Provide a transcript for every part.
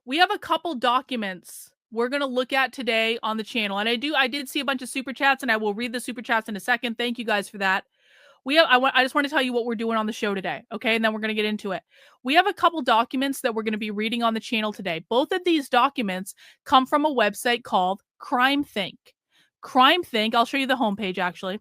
We have a couple documents we're going to look at today on the channel. And I did see a bunch of super chats, and I will read the super chats in a second. Thank you guys for that. I just want to tell you what we're doing on the show today, okay? And then we're going to get into it. We have a couple documents that we're going to be reading on the channel today. Both of these documents come from a website called CrimeThink. CrimeThink, I'll show you the homepage actually.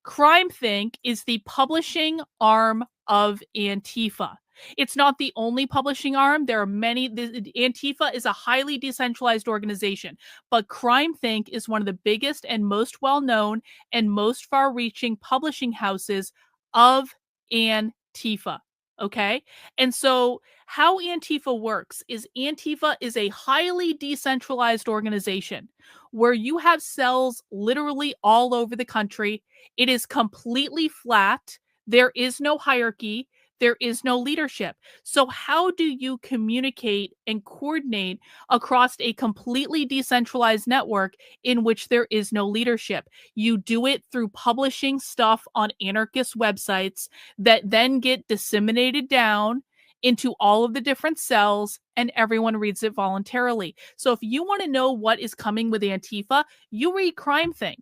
CrimeThink is the publishing arm of Antifa. It's not the only publishing arm. There are many. Antifa is a highly decentralized organization, but CrimeThink is one of the biggest and most well-known and most far-reaching publishing houses of Antifa. Okay? And so how Antifa works is Antifa is a highly decentralized organization where you have cells literally all over the country. It is completely flat. There is no hierarchy. There is no leadership. So how do you communicate and coordinate across a completely decentralized network in which there is no leadership? You do it through publishing stuff on anarchist websites that then get disseminated down into all of the different cells, and everyone reads it voluntarily. So if you want to know what is coming with Antifa, you read CrimeThink.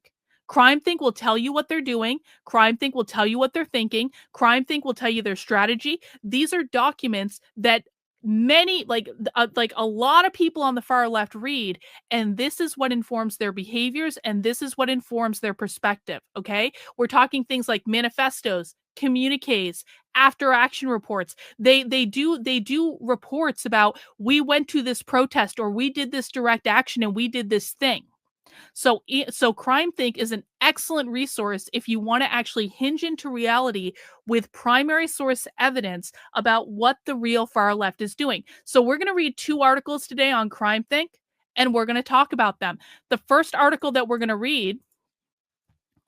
CrimeThink will tell you what they're doing. CrimeThink will tell you what they're thinking. CrimeThink will tell you their strategy. These are documents that many, like a lot of people on the far left read, and this is what informs their behaviors, and this is what informs their perspective. Okay, we're talking things like manifestos, communiques, after action reports. They do reports about, we went to this protest, or we did this direct action, and we did this thing. So CrimeThink is an excellent resource if you want to actually hinge into reality with primary source evidence about what the real far left is doing. So we're going to read 2 articles today on CrimeThink, and we're going to talk about them. The first article that we're going to read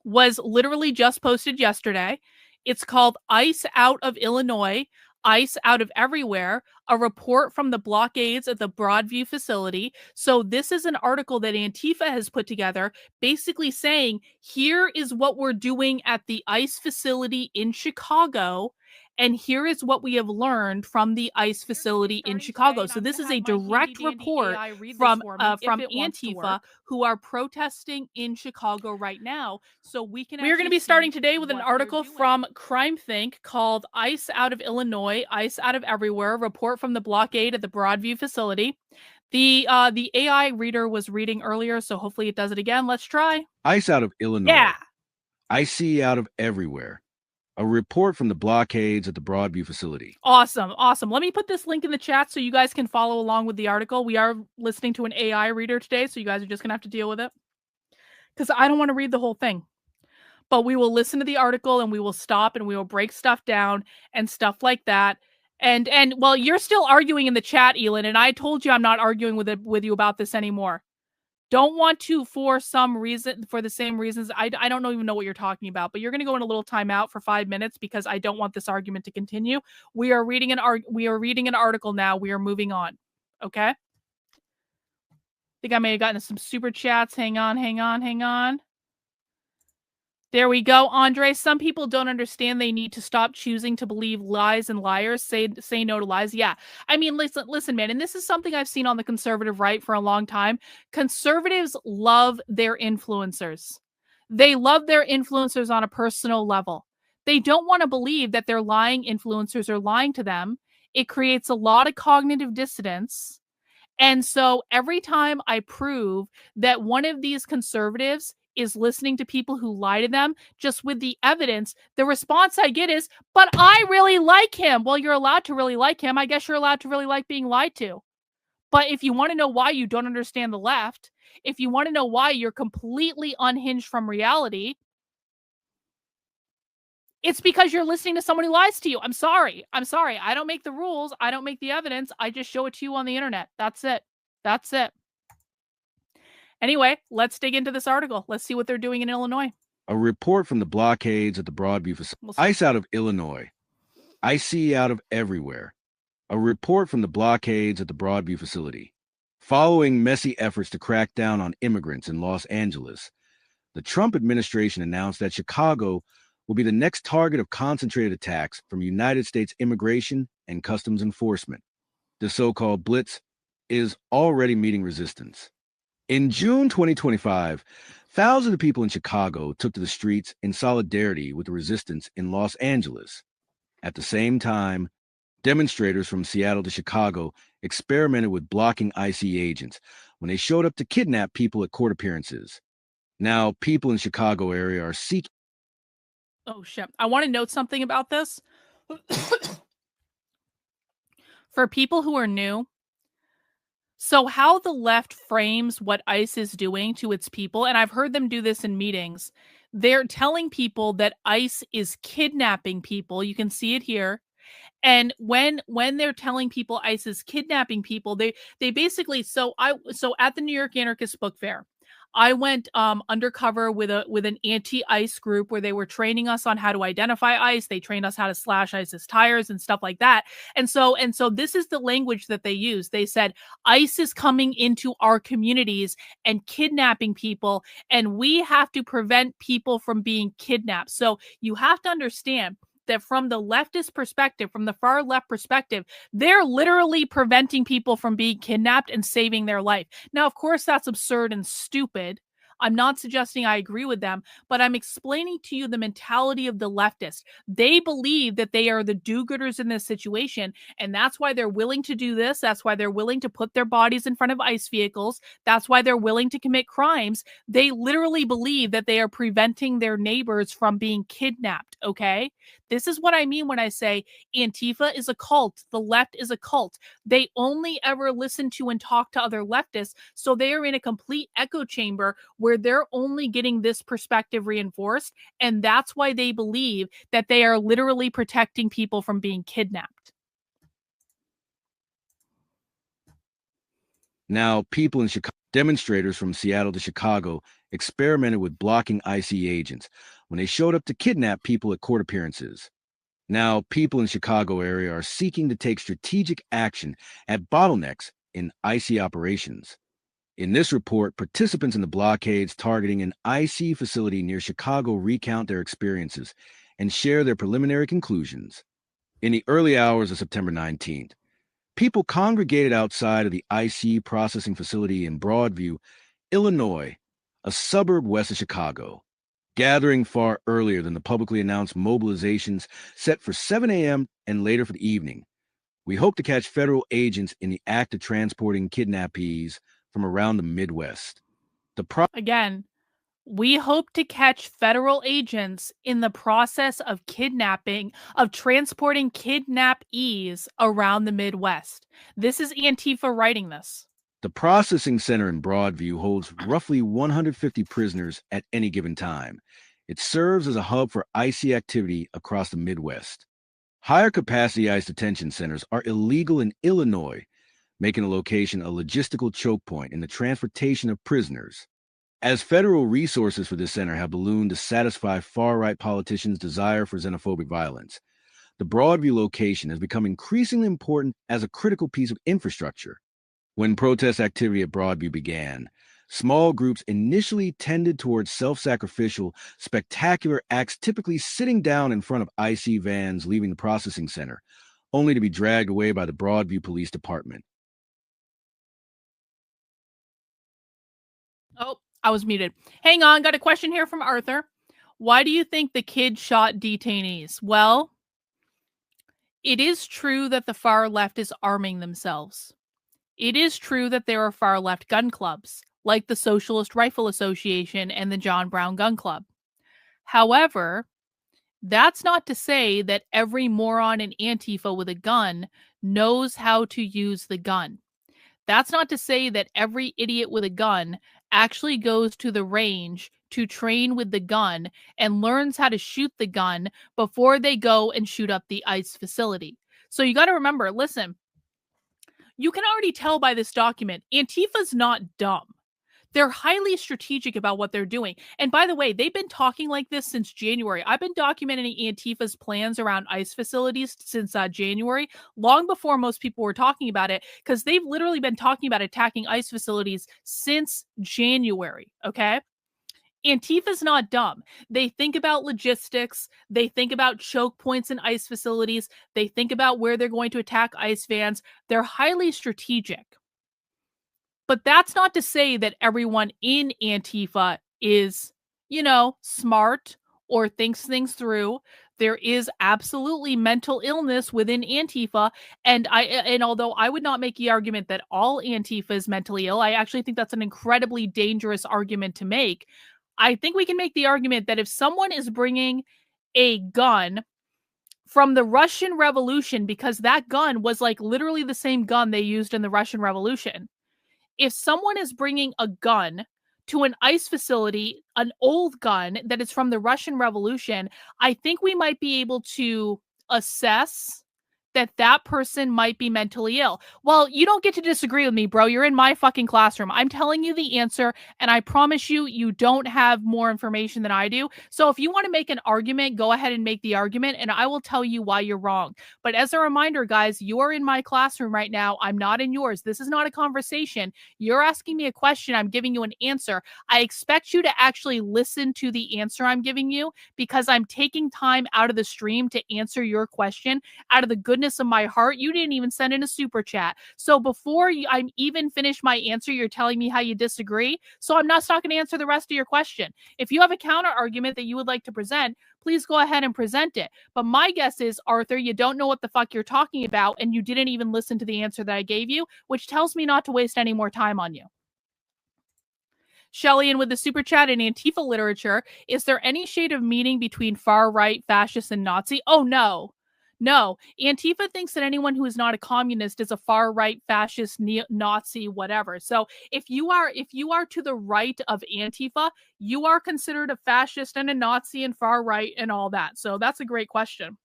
was literally just posted yesterday. It's called ICE Out of Illinois, ICE Out of Everywhere, a report from the blockades at the Broadview facility. So this is an article that Antifa has put together, basically saying, here is what we're doing at the ICE facility in Chicago, and here is what we have learned from the ICE facility in Chicago. So this is a direct report from Antifa, who are protesting in Chicago right now. So we are going to be starting today with an article from CrimeThink called ICE Out of Illinois, ICE Out of Everywhere, report from the blockade at the Broadview facility. The AI reader was reading earlier, so hopefully it does it again. Let's try. ICE Out of Illinois. Yeah. ICE Out of Everywhere. A report from the blockades at the Broadview facility. Awesome. Awesome. Let me put this link in the chat so you guys can follow along with the article. We are listening to an AI reader today, so you guys are just going to have to deal with it, because I don't want to read the whole thing. But we will listen to the article, and we will stop, and we will break stuff down and stuff like that. And well, you're still arguing in the chat, Elin, and I told you I'm not arguing with you about this anymore. Don't want to, for some reason, for the same reasons. I don't even know what you're talking about, but you're going to go in a little timeout for 5 minutes because I don't want this argument to continue. We are reading an article now. We are moving on. Okay. I think I may have gotten some super chats. Hang on. There we go, Andre. Some people don't understand they need to stop choosing to believe lies and liars. Say no to lies. Yeah. I mean, listen, man. And this is something I've seen on the conservative right for a long time. Conservatives love their influencers. They love their influencers on a personal level. They don't want to believe that their lying influencers are lying to them. It creates a lot of cognitive dissonance. And so every time I prove that one of these conservatives is listening to people who lie to them, just with the evidence, the response I get is, but I really like him. Well, you're allowed to really like him. I guess you're allowed to really like being lied to. But if you want to know why you don't understand the left, if you want to know why you're completely unhinged from reality, it's because you're listening to someone who lies to you. I'm sorry. I don't make the rules. I don't make the evidence. I just show it to you on the internet. That's it. Anyway, let's dig into this article. Let's see what they're doing in Illinois. A report from the blockades at the Broadview facility. ICE Out of Illinois. ICE Out of Everywhere. A report from the blockades at the Broadview facility. Following messy efforts to crack down on immigrants in Los Angeles, the Trump administration announced that Chicago will be the next target of concentrated attacks from United States Immigration and Customs Enforcement. The so-called Blitz is already meeting resistance. In June 2025, thousands of people in Chicago took to the streets in solidarity with the resistance in Los Angeles. At the same time, demonstrators from Seattle to Chicago experimented with blocking ICE agents when they showed up to kidnap people at court appearances. Now, people in Chicago area are seeking. Oh, shit. I want to note something about this. For people who are new, so how the left frames what ICE is doing to its people, and I've heard them do this in meetings, they're telling people that ICE is kidnapping people. You can see it here. And when they're telling people ICE is kidnapping people, they basically so at the New York Anarchist Book Fair, I went undercover with an anti-ICE group where they were training us on how to identify ICE. They trained us how to slash ICE's tires and stuff like that. And so this is the language that they use. They said ICE is coming into our communities and kidnapping people, and we have to prevent people from being kidnapped. So you have to understand that from the leftist perspective, from the far left perspective, they're literally preventing people from being kidnapped and saving their life. Now, of course, that's absurd and stupid. I'm not suggesting I agree with them, but I'm explaining to you the mentality of the leftist. They believe that they are the do-gooders in this situation, and that's why they're willing to do this. That's why they're willing to put their bodies in front of ICE vehicles. That's why they're willing to commit crimes. They literally believe that they are preventing their neighbors from being kidnapped, okay? This is what I mean when I say Antifa is a cult. The left is a cult. They only ever listen to and talk to other leftists. So they are in a complete echo chamber where they're only getting this perspective reinforced. And that's why they believe that they are literally protecting people from being kidnapped. Now, people in Chicago, demonstrators from Seattle to Chicago experimented with blocking ICE agents when they showed up to kidnap people at court appearances. Now, people in Chicago area are seeking to take strategic action at bottlenecks in ICE operations. In this report, participants in the blockades targeting an ICE facility near Chicago recount their experiences and share their preliminary conclusions. In the early hours of September 19th, people congregated outside of the ICE processing facility in Broadview, Illinois, a suburb west of Chicago, gathering far earlier than the publicly announced mobilizations set for 7 a.m. and later for the evening. We hope to catch federal agents in the act of transporting kidnappees from around the Midwest. Again, we hope to catch federal agents in the process of kidnapping, of transporting kidnappees around the Midwest. This is Antifa writing this. The processing center in Broadview holds roughly 150 prisoners at any given time. It serves as a hub for ICE activity across the Midwest. Higher capacity ICE detention centers are illegal in Illinois, making the location a logistical choke point in the transportation of prisoners. As federal resources for this center have ballooned to satisfy far-right politicians' desire for xenophobic violence, the Broadview location has become increasingly important as a critical piece of infrastructure. When protest activity at Broadview began, small groups initially tended towards self-sacrificial, spectacular acts, typically sitting down in front of IC vans leaving the processing center, only to be dragged away by the Broadview Police Department. Oh, I was muted. Hang on, got a question here from Arthur. Why do you think the kid shot detainees? Well, it is true that the far left is arming themselves. It is true that there are far left gun clubs, like the Socialist Rifle Association and the John Brown Gun Club. However, that's not to say that every moron in Antifa with a gun knows how to use the gun. That's not to say that every idiot with a gun actually goes to the range to train with the gun and learns how to shoot the gun before they go and shoot up the ICE facility. So you got to remember, listen, you can already tell by this document, Antifa's not dumb. They're highly strategic about what they're doing. And by the way, they've been talking like this since January. I've been documenting Antifa's plans around ICE facilities since January, long before most people were talking about it, because they've literally been talking about attacking ICE facilities since January, okay? Antifa's not dumb. They think about logistics. They think about choke points in ICE facilities. They think about where they're going to attack ICE vans. They're highly strategic. But that's not to say that everyone in Antifa is, smart or thinks things through. There is absolutely mental illness within Antifa, and although I would not make the argument that all Antifa is mentally ill, I actually think that's an incredibly dangerous argument to make. I think we can make the argument that if someone is bringing a gun from the Russian Revolution, because that gun was like literally the same gun they used in the Russian Revolution, if someone is bringing a gun to an ICE facility, an old gun that is from the Russian Revolution, I think we might be able to assess that that person might be mentally ill. Well, you don't get to disagree with me, bro. You're in my fucking classroom. I'm telling you the answer, and I promise you, you don't have more information than I do. So if you want to make an argument, go ahead and make the argument, and I will tell you why you're wrong. But as a reminder, guys, you're in my classroom right now. I'm not in yours. This is not a conversation. You're asking me a question. I'm giving you an answer. I expect you to actually listen to the answer I'm giving you because I'm taking time out of the stream to answer your question out of the goodness of my heart. You didn't even send in a super chat. So before I even finish my answer, you're telling me how you disagree. So I'm not going to answer the rest of your question. If you have a counter argument that you would like to present, please go ahead and present it. But my guess is, Arthur, you don't know what the fuck you're talking about, and you didn't even listen to the answer that I gave you, which tells me not to waste any more time on you. Shelly, and with the super chat in Antifa literature, is there any shade of meaning between far right, fascist, and Nazi? Oh, no. No, Antifa thinks that anyone who is not a communist is a far right, fascist, Nazi, whatever. So if you are to the right of Antifa, you are considered a fascist and a Nazi and far right and all that. So that's a great question.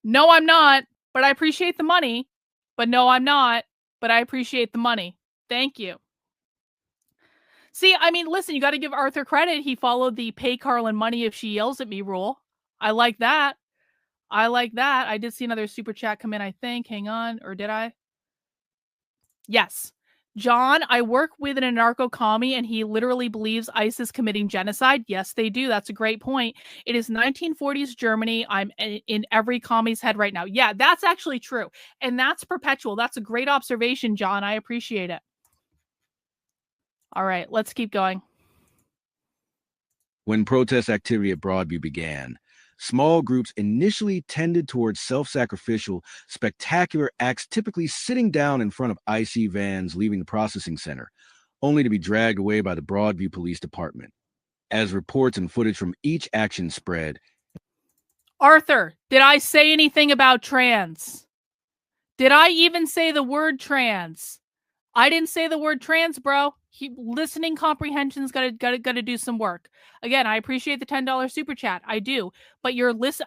No, I'm not, but I appreciate the money. But no, I'm not, but I appreciate the money. Thank you. See, I mean, listen, you got to give Arthur credit. He followed the pay Carlin money if she yells at me rule. I like that. I like that. I did see another super chat come in, I think. Hang on. Or did I? Yes. John, I work with an anarcho commie and he literally believes ICE is committing genocide. Yes, they do. That's a great point. It is 1940s Germany. I'm in every commie's head right now. Yeah, that's actually true. And that's perpetual. That's a great observation, John. I appreciate it. All right, let's keep going. When protest activity at Broadview began, small groups initially tended towards self-sacrificial, spectacular acts, typically sitting down in front of IC vans leaving the processing center, only to be dragged away by the Broadview Police Department. As reports and footage from each action spread. Arthur, did I say anything about trans? Did I even say the word trans? I didn't say the word trans, bro. Listening comprehension's gotta do some work. Again, I appreciate the $10 super chat. I do. But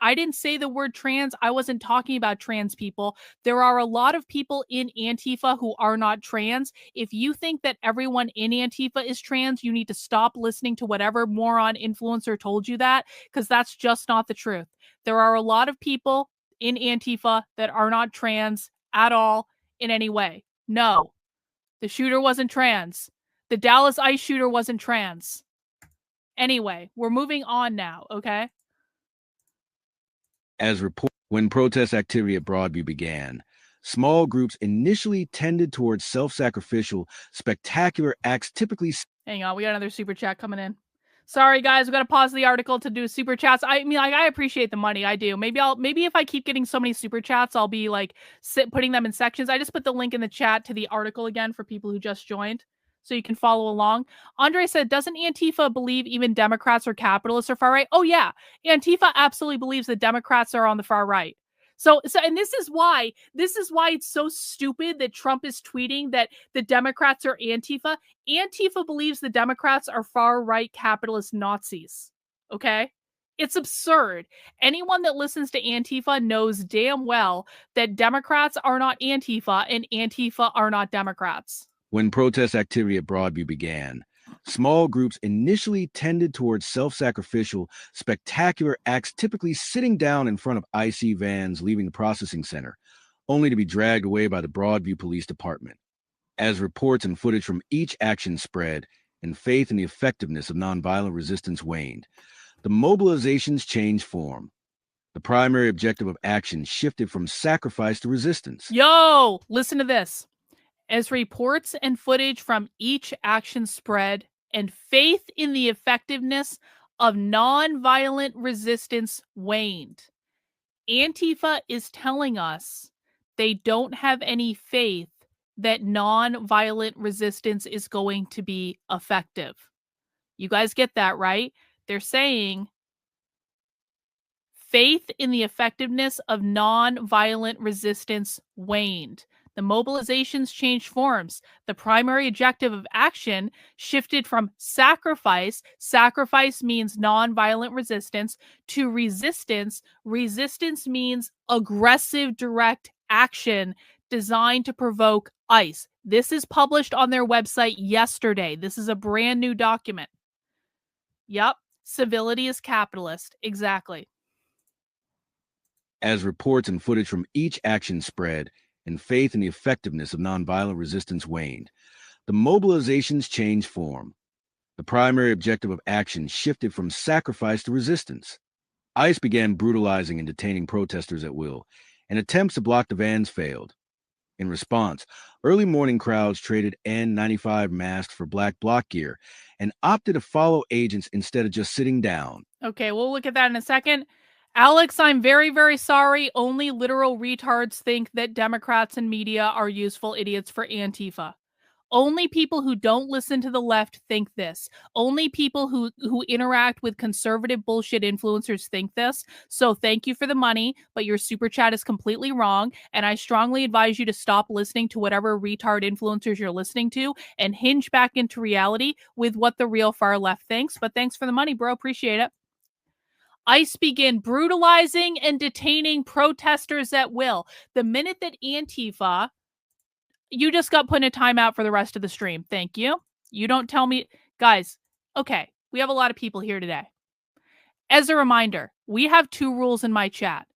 I didn't say the word trans. I wasn't talking about trans people. There are a lot of people in Antifa who are not trans. If you think that everyone in Antifa is trans, you need to stop listening to whatever moron influencer told you that, because that's just not the truth. There are a lot of people in Antifa that are not trans at all in any way. No. The shooter wasn't trans. The Dallas ICE shooter wasn't trans. Anyway, we're moving on now, okay? When protest activity at Broadview began, small groups initially tended towards self-sacrificial, spectacular acts, typically... Hang on, we got another super chat coming in. Sorry, guys, we got to pause the article to do super chats. I mean, like, I appreciate the money. I do. Maybe if I keep getting so many super chats, I'll be like putting them in sections. I just put the link in the chat to the article again for people who just joined, so you can follow along. Andre said, doesn't Antifa believe even Democrats or capitalists are far right? Oh yeah, Antifa absolutely believes that Democrats are on the far right. So and this is why it's so stupid that Trump is tweeting that the Democrats are Antifa. Antifa believes the Democrats are far right capitalist Nazis. Okay? It's absurd. Anyone that listens to Antifa knows damn well that Democrats are not Antifa and Antifa are not Democrats. When protest activity at Broadview began, small groups initially tended towards self-sacrificial, spectacular acts, typically sitting down in front of IC vans leaving the processing center, only to be dragged away by the Broadview Police Department. As reports and footage from each action spread and faith in the effectiveness of nonviolent resistance waned, the mobilizations changed form. The primary objective of action shifted from sacrifice to resistance. Yo, listen to this. As reports and footage from each action spread and faith in the effectiveness of nonviolent resistance waned. Antifa is telling us they don't have any faith that nonviolent resistance is going to be effective. You guys get that, right? They're saying faith in the effectiveness of nonviolent resistance waned. The mobilizations changed forms. The primary objective of action shifted from sacrifice, sacrifice means nonviolent resistance, to resistance. Resistance means aggressive direct action designed to provoke ICE. This is published on their website yesterday. This is a brand new document. Yep. Civility is capitalist. Exactly. As reports and footage from each action spread and faith in the effectiveness of nonviolent resistance waned, the mobilizations changed form. The primary objective of action shifted from sacrifice to resistance. ICE began brutalizing and detaining protesters at will, and attempts to block the vans failed. In response, early morning crowds traded N95 masks for black block gear and opted to follow agents instead of just sitting down. Okay, we'll look at that in a second. Alex, I'm very, very sorry. Only literal retards think that Democrats and media are useful idiots for Antifa. Only people who don't listen to the left think this. Only people who interact with conservative bullshit influencers think this. So thank you for the money, but your super chat is completely wrong. And I strongly advise you to stop listening to whatever retard influencers you're listening to and hinge back into reality with what the real far left thinks. But thanks for the money, bro. Appreciate it. ICE began brutalizing and detaining protesters at will. The minute that Antifa, you just got put in a timeout for the rest of the stream. Thank you. You don't tell me. Guys, okay, we have a lot of people here today. As a reminder, we have 2 rules in my chat.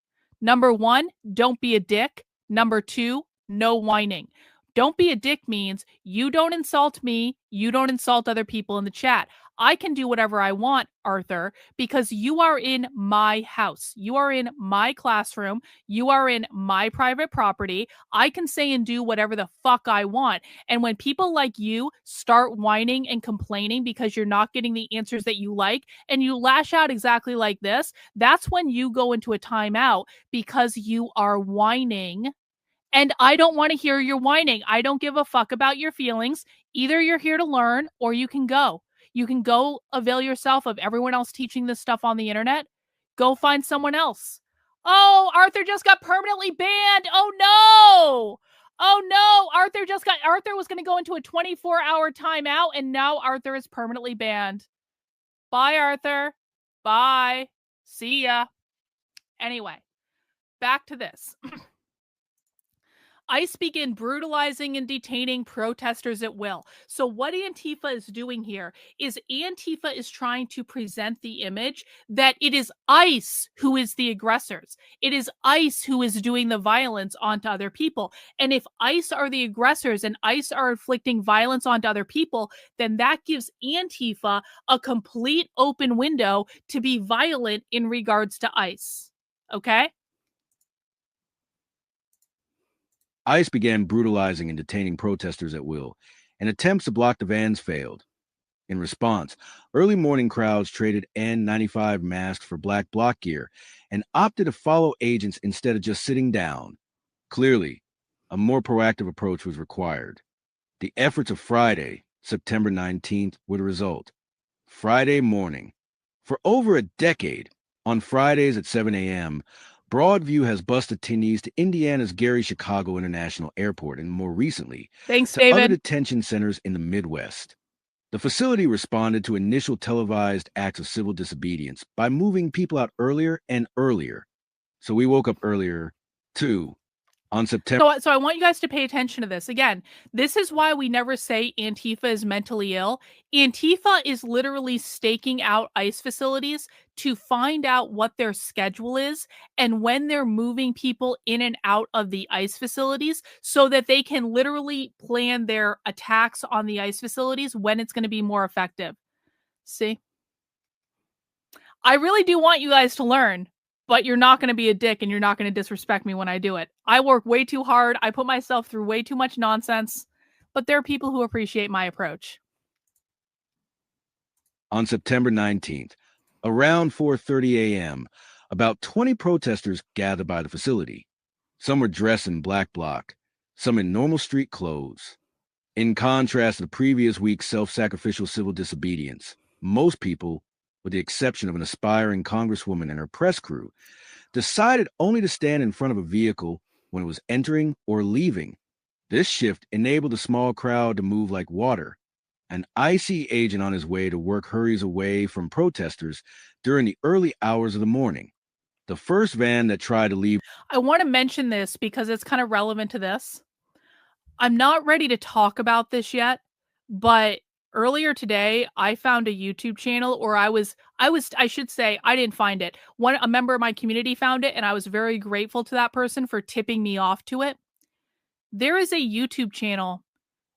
Number 1, don't be a dick. Number 2, no whining. Don't be a dick means you don't insult me, you don't insult other people in the chat. I can do whatever I want, Arthur, because you are in my house. You are in my classroom. You are in my private property. I can say and do whatever the fuck I want. And when people like you start whining and complaining because you're not getting the answers that you like, and you lash out exactly like this, that's when you go into a timeout because you are whining. And I don't want to hear your whining. I don't give a fuck about your feelings. Either you're here to learn or you can go. You can go avail yourself of everyone else teaching this stuff on the internet. Go find someone else. Oh, Arthur just got permanently banned. Oh no. Oh no. Arthur was going to go into a 24-hour timeout and now Arthur is permanently banned. Bye, Arthur. Bye. See ya. Anyway, back to this. ICE began brutalizing and detaining protesters at will. So what Antifa is doing here is Antifa is trying to present the image that it is ICE who is the aggressors. It is ICE who is doing the violence onto other people. And if ICE are the aggressors and ICE are inflicting violence onto other people, then that gives Antifa a complete open window to be violent in regards to ICE. Okay? ICE began brutalizing and detaining protesters at will, and attempts to block the vans failed. In response, early morning crowds traded N95 masks for black block gear and opted to follow agents instead of just sitting down. Clearly, a more proactive approach was required. The efforts of Friday, September 19th, were the result. Friday morning. For over a decade, on Fridays at 7 a.m., Broadview has bused attendees to Indiana's Gary Chicago International Airport and more recently Thanks, to David. other detention centers in the Midwest. The facility responded to initial televised acts of civil disobedience by moving people out earlier and earlier. So we woke up earlier, too, on September. So I want you guys to pay attention to this. Again, this is why we never say Antifa is mentally ill. Antifa is literally staking out ICE facilities to find out what their schedule is and when they're moving people in and out of the ICE facilities so that they can literally plan their attacks on the ICE facilities when it's going to be more effective. See? I really do want you guys to learn, but you're not going to be a dick and you're not going to disrespect me when I do it. I work way too hard. I put myself through way too much nonsense. but there are people who appreciate my approach. On September 19th, around 4:30 a.m., about 20 protesters gathered by the facility. Some were dressed in black bloc, some in normal street clothes. In contrast to the previous week's self-sacrificial civil disobedience, most people, with the exception of an aspiring congresswoman and her press crew, decided only to stand in front of a vehicle when it was entering or leaving. This shift enabled the small crowd to move like water. An IC agent on his way to work hurries away from protesters during the early hours of the morning. The first van that tried to leave. I want to mention this because it's kind of relevant to this. I'm not ready to talk about this yet, but earlier today I found a YouTube channel, or I should say I didn't find it. A member of my community found it, and I was very grateful to that person for tipping me off to it. There is a YouTube channel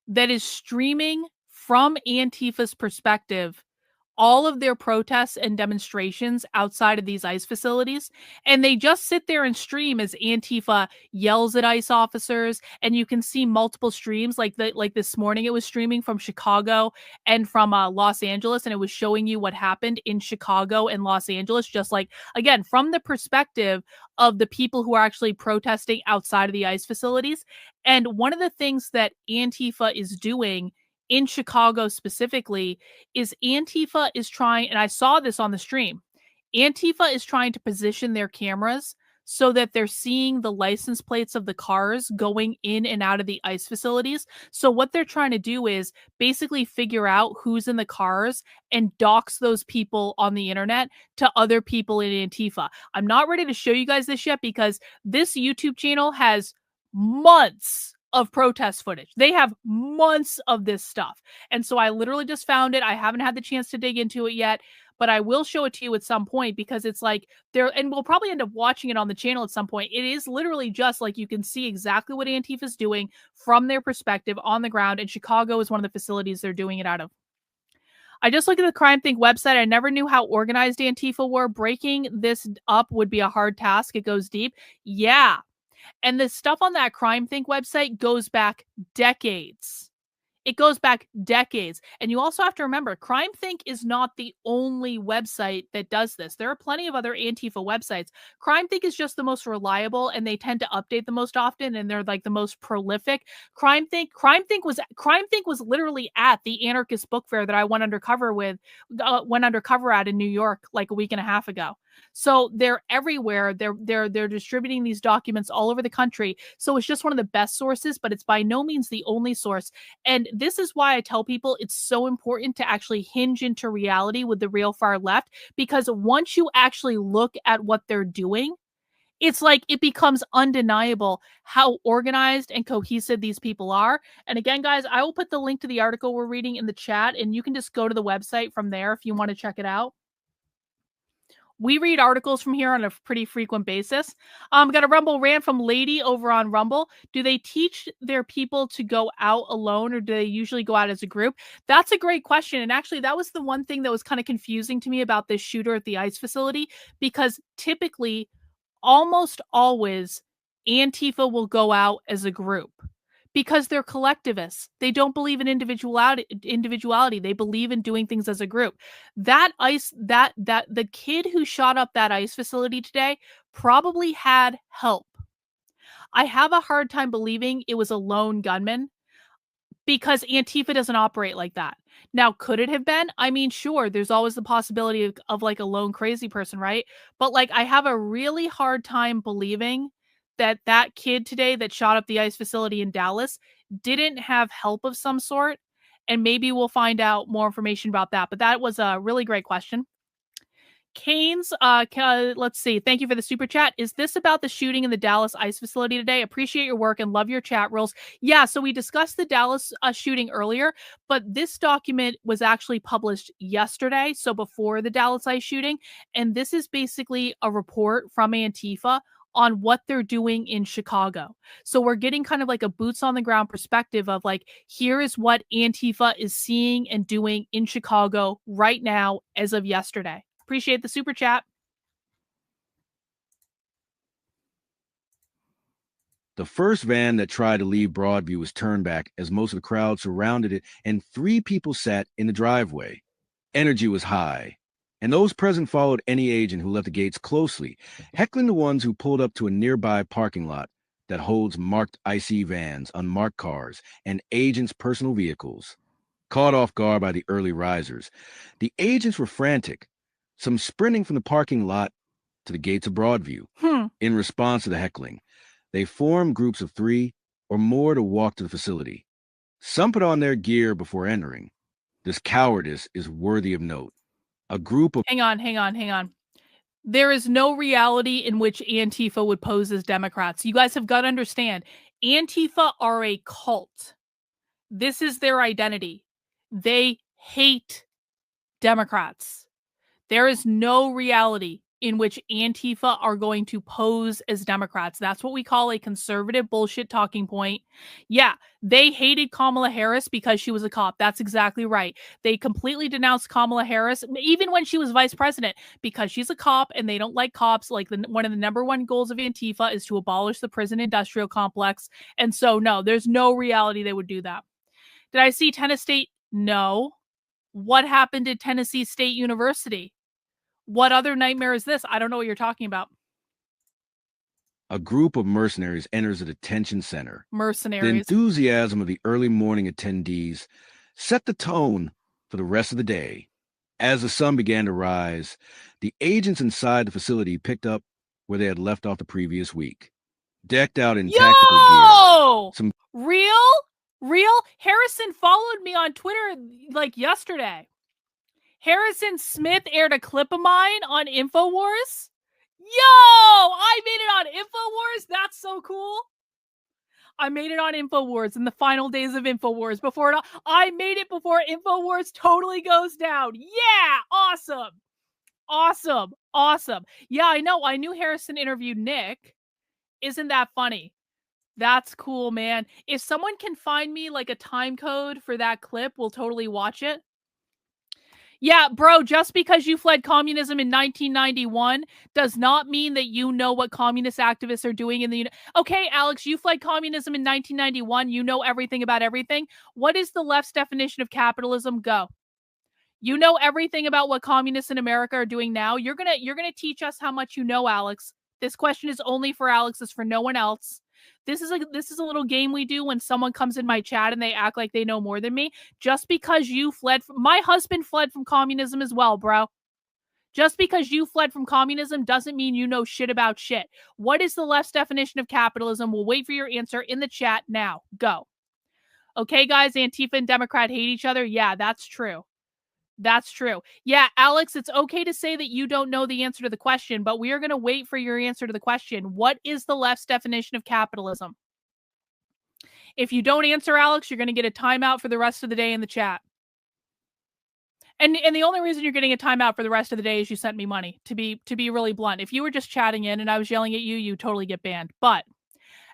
that is streaming from Antifa's perspective all of their protests and demonstrations outside of these ICE facilities. And they just sit there and stream as Antifa yells at ICE officers. And you can see multiple streams. Like this morning, it was streaming from Chicago and from Los Angeles. And it was showing you what happened in Chicago and Los Angeles, just like, again, from the perspective of the people who are actually protesting outside of the ICE facilities. And one of the things that Antifa is doing in Chicago specifically is Antifa is trying, and I saw this on the stream, Antifa is trying to position their cameras so that they're seeing the license plates of the cars going in and out of the ICE facilities. So what they're trying to do is basically figure out who's in the cars and dox those people on the internet to other people in Antifa. I'm not ready to show you guys this yet because this YouTube channel has months of protest footage. They have months of this stuff. And so I literally just found it. I haven't had the chance to dig into it yet, but I will show it to you at some point because it's like there, and we'll probably end up watching it on the channel at some point. It is literally just like you can see exactly what Antifa's doing from their perspective on the ground. And Chicago is one of the facilities they're doing it out of. I just looked at the Crime Think website. I never knew how organized Antifa were. Breaking this up would be a hard task. It goes deep. Yeah. And the stuff on that Crime Think website goes back decades. It goes back decades. And you also have to remember, Crime Think is not the only website that does this. There are plenty of other Antifa websites. Crime Think is just the most reliable, and they tend to update the most often, and they're like the most prolific. Crime Think was literally at the anarchist book fair that I went undercover at in New York like a week and a half ago. So they're everywhere. They're distributing these documents all over the country. So it's just one of the best sources, but it's by no means the only source. And this is why I tell people it's so important to actually hinge into reality with the real far left, because once you actually look at what they're doing, it's like it becomes undeniable how organized and cohesive these people are. And again, guys, I will put the link to the article we're reading in the chat, and you can just go to the website from there if you want to check it out. We read articles from here on a pretty frequent basis. Got a Rumble rant from Lady over on Rumble. Do they teach their people to go out alone, or do they usually go out as a group? That's a great question. And actually, that was the one thing that was kind of confusing to me about this shooter at the ICE facility, because typically, almost always, Antifa will go out as a group because they're collectivists. They don't believe in individuality. They believe in doing things as a group. That the kid who shot up that ICE facility today probably had help. I have a hard time believing it was a lone gunman because Antifa doesn't operate like that. Now, could it have been? I mean, sure, there's always the possibility of like a lone crazy person, right? But like, I have a really hard time believing that kid today that shot up the ICE facility in Dallas didn't have help of some sort. And maybe we'll find out more information about that. But that was a really great question. Keynes, let's see. Thank you for the super chat. Is this about the shooting in the Dallas ICE facility today? Appreciate your work and love your chat rules. Yeah, so we discussed the Dallas shooting earlier, but this document was actually published yesterday, so before the Dallas ICE shooting. And this is basically a report from Antifa on what they're doing in Chicago. So we're getting kind of like a boots on the ground perspective of like, here is what Antifa is seeing and doing in Chicago right now as of yesterday. Appreciate the super chat. The first van that tried to leave Broadview was turned back as most of the crowd surrounded it and 3 people sat in the driveway. Energy was high, and those present followed any agent who left the gates closely, heckling the ones who pulled up to a nearby parking lot that holds marked IC vans, unmarked cars, and agents' personal vehicles. Caught off guard by the early risers, the agents were frantic, some sprinting from the parking lot to the gates of Broadview. In response to the heckling, they formed groups of 3 or more to walk to the facility. Some put on their gear before entering. This cowardice is worthy of note. A group of... Hang on. There is no reality in which Antifa would pose as Democrats. You guys have got to understand, Antifa are a cult. This is their identity. They hate Democrats. There is no reality in which Antifa are going to pose as Democrats. That's what we call a conservative bullshit talking point. Yeah, they hated Kamala Harris because she was a cop. That's exactly right. They completely denounced Kamala Harris, even when she was vice president, because she's a cop and they don't like cops. Like one of the number one goals of Antifa is to abolish the prison industrial complex. And so, no, there's no reality they would do that. Did I see Tennessee State? No. What happened at Tennessee State University? What other nightmare is this? I don't know what you're talking about. A group of mercenaries enters a detention center. Mercenaries. The enthusiasm of the early morning attendees set the tone for the rest of the day. As the sun began to rise, the agents inside the facility picked up where they had left off the previous week. Decked out in tactical gear. Real? Harrison followed me on Twitter like yesterday. Harrison Smith aired a clip of mine on InfoWars. Yo, I made it on InfoWars. That's so cool. I made it on InfoWars in the final days of InfoWars. I made it before InfoWars totally goes down. Yeah, awesome. Yeah, I know. I knew Harrison interviewed Nick. Isn't that funny? That's cool, man. If someone can find me like a time code for that clip, we'll totally watch it. Yeah, bro, just because you fled communism in 1991 does not mean that you know what communist activists are doing in the... Okay, Alex, you fled communism in 1991. You know everything about everything. What is the left's definition of capitalism? Go. You know everything about what communists in America are doing now. You're gonna teach us how much you know, Alex. This question is only for Alex. It's for no one else. This is a little game we do when someone comes in my chat and they act like they know more than me. Just because you my husband fled from communism as well, bro. Just because you fled from communism doesn't mean you know shit about shit. What is the left's definition of capitalism? We'll wait for your answer in the chat now. Go. Okay, guys, Antifa and Democrat hate each other. Yeah, that's true. That's true. Yeah, Alex, it's okay to say that you don't know the answer to the question, but we are going to wait for your answer to the question. What is the left's definition of capitalism? If you don't answer, Alex, you're going to get a timeout for the rest of the day in the chat. And the only reason you're getting a timeout for the rest of the day is you sent me money, to be really blunt. If you were just chatting in and I was yelling at you, you totally get banned. But,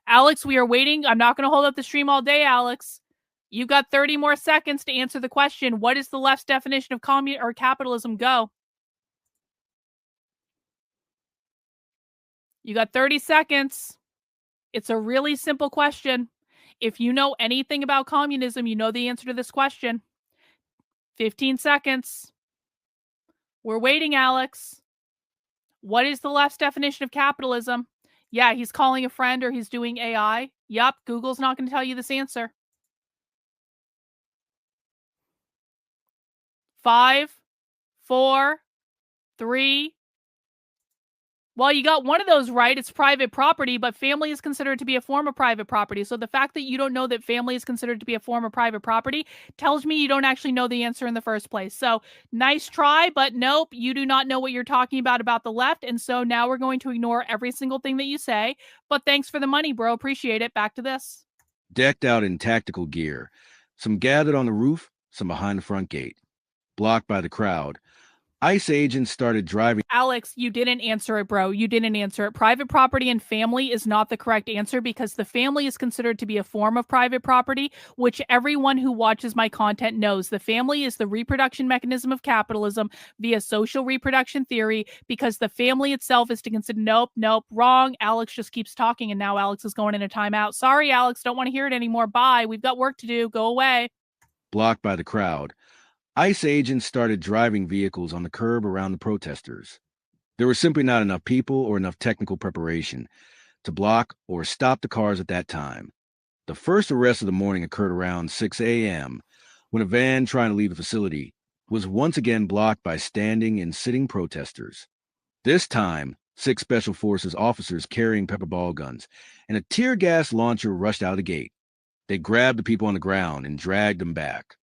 Alex, we are waiting. I'm not going to hold up the stream all day, Alex. You got 30 more seconds to answer the question. What is the left's definition of capitalism? Go. You got 30 seconds. It's a really simple question. If you know anything about communism, you know the answer to this question. 15 seconds. We're waiting, Alex. What is the left's definition of capitalism? Yeah, he's calling a friend or he's doing AI. Yup, Google's not going to tell you this answer. 5, 4, 3. Well, you got one of those right. It's private property, but family is considered to be a form of private property. So the fact that you don't know that family is considered to be a form of private property tells me you don't actually know the answer in the first place. So nice try, but nope, you do not know what you're talking about the left. And so now we're going to ignore every single thing that you say. But thanks for the money, bro. Appreciate it. Back to this. Decked out in tactical gear, some gathered on the roof, some behind the front gate. Blocked by the crowd, ICE agents started driving. Alex, you didn't answer it, bro. You didn't answer it. Private property and family is not the correct answer because the family is considered to be a form of private property, which everyone who watches my content knows. The family is the reproduction mechanism of capitalism via social reproduction theory because the family itself is to consider. Nope, wrong. Alex just keeps talking and now Alex is going in a timeout. Sorry, Alex, don't want to hear it anymore. Bye. We've got work to do. Go away. Blocked by the crowd, ICE agents started driving vehicles on the curb around the protesters. There were simply not enough people or enough technical preparation to block or stop the cars at that time. The first arrest of the morning occurred around 6 a.m. when a van trying to leave the facility was once again blocked by standing and sitting protesters. This time, 6 Special Forces officers carrying pepper ball guns and a tear gas launcher rushed out of the gate. They grabbed the people on the ground and dragged them back.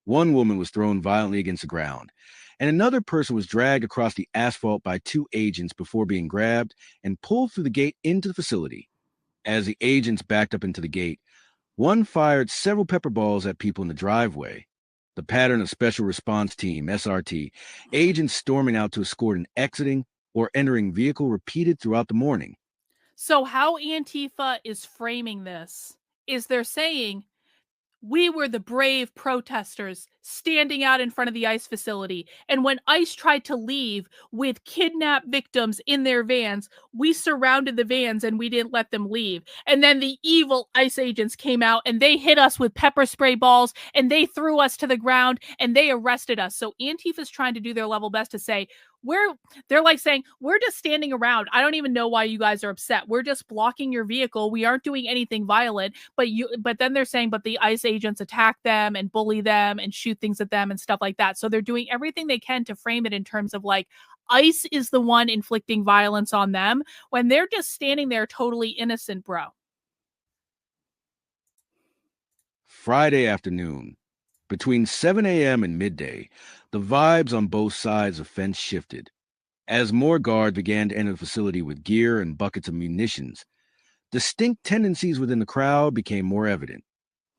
One woman was thrown violently against the ground, and another person was dragged across the asphalt by 2 agents before being grabbed and pulled through the gate into the facility. As the agents backed up into the gate, one fired several pepper balls at people in the driveway. The pattern of Special Response Team, SRT, agents storming out to escort an exiting or entering vehicle repeated throughout the morning. So how Antifa is framing this is they're saying we were the brave protesters standing out in front of the ICE facility. And when ICE tried to leave with kidnapped victims in their vans, we surrounded the vans and we didn't let them leave. And then the evil ICE agents came out and they hit us with pepper spray balls and they threw us to the ground and they arrested us. So Antifa's trying to do their level best to say, they're like saying, we're just standing around. I don't even know why you guys are upset. We're just blocking your vehicle. We aren't doing anything violent, but then they're saying, but the ICE agents attack them and bully them and shoot things at them and stuff like that. So they're doing everything they can to frame it in terms of like, ICE is the one inflicting violence on them when they're just standing there totally innocent, bro. Friday afternoon, between 7 a.m. and midday, the vibes on both sides of the fence shifted. As more guards began to enter the facility with gear and buckets of munitions, distinct tendencies within the crowd became more evident.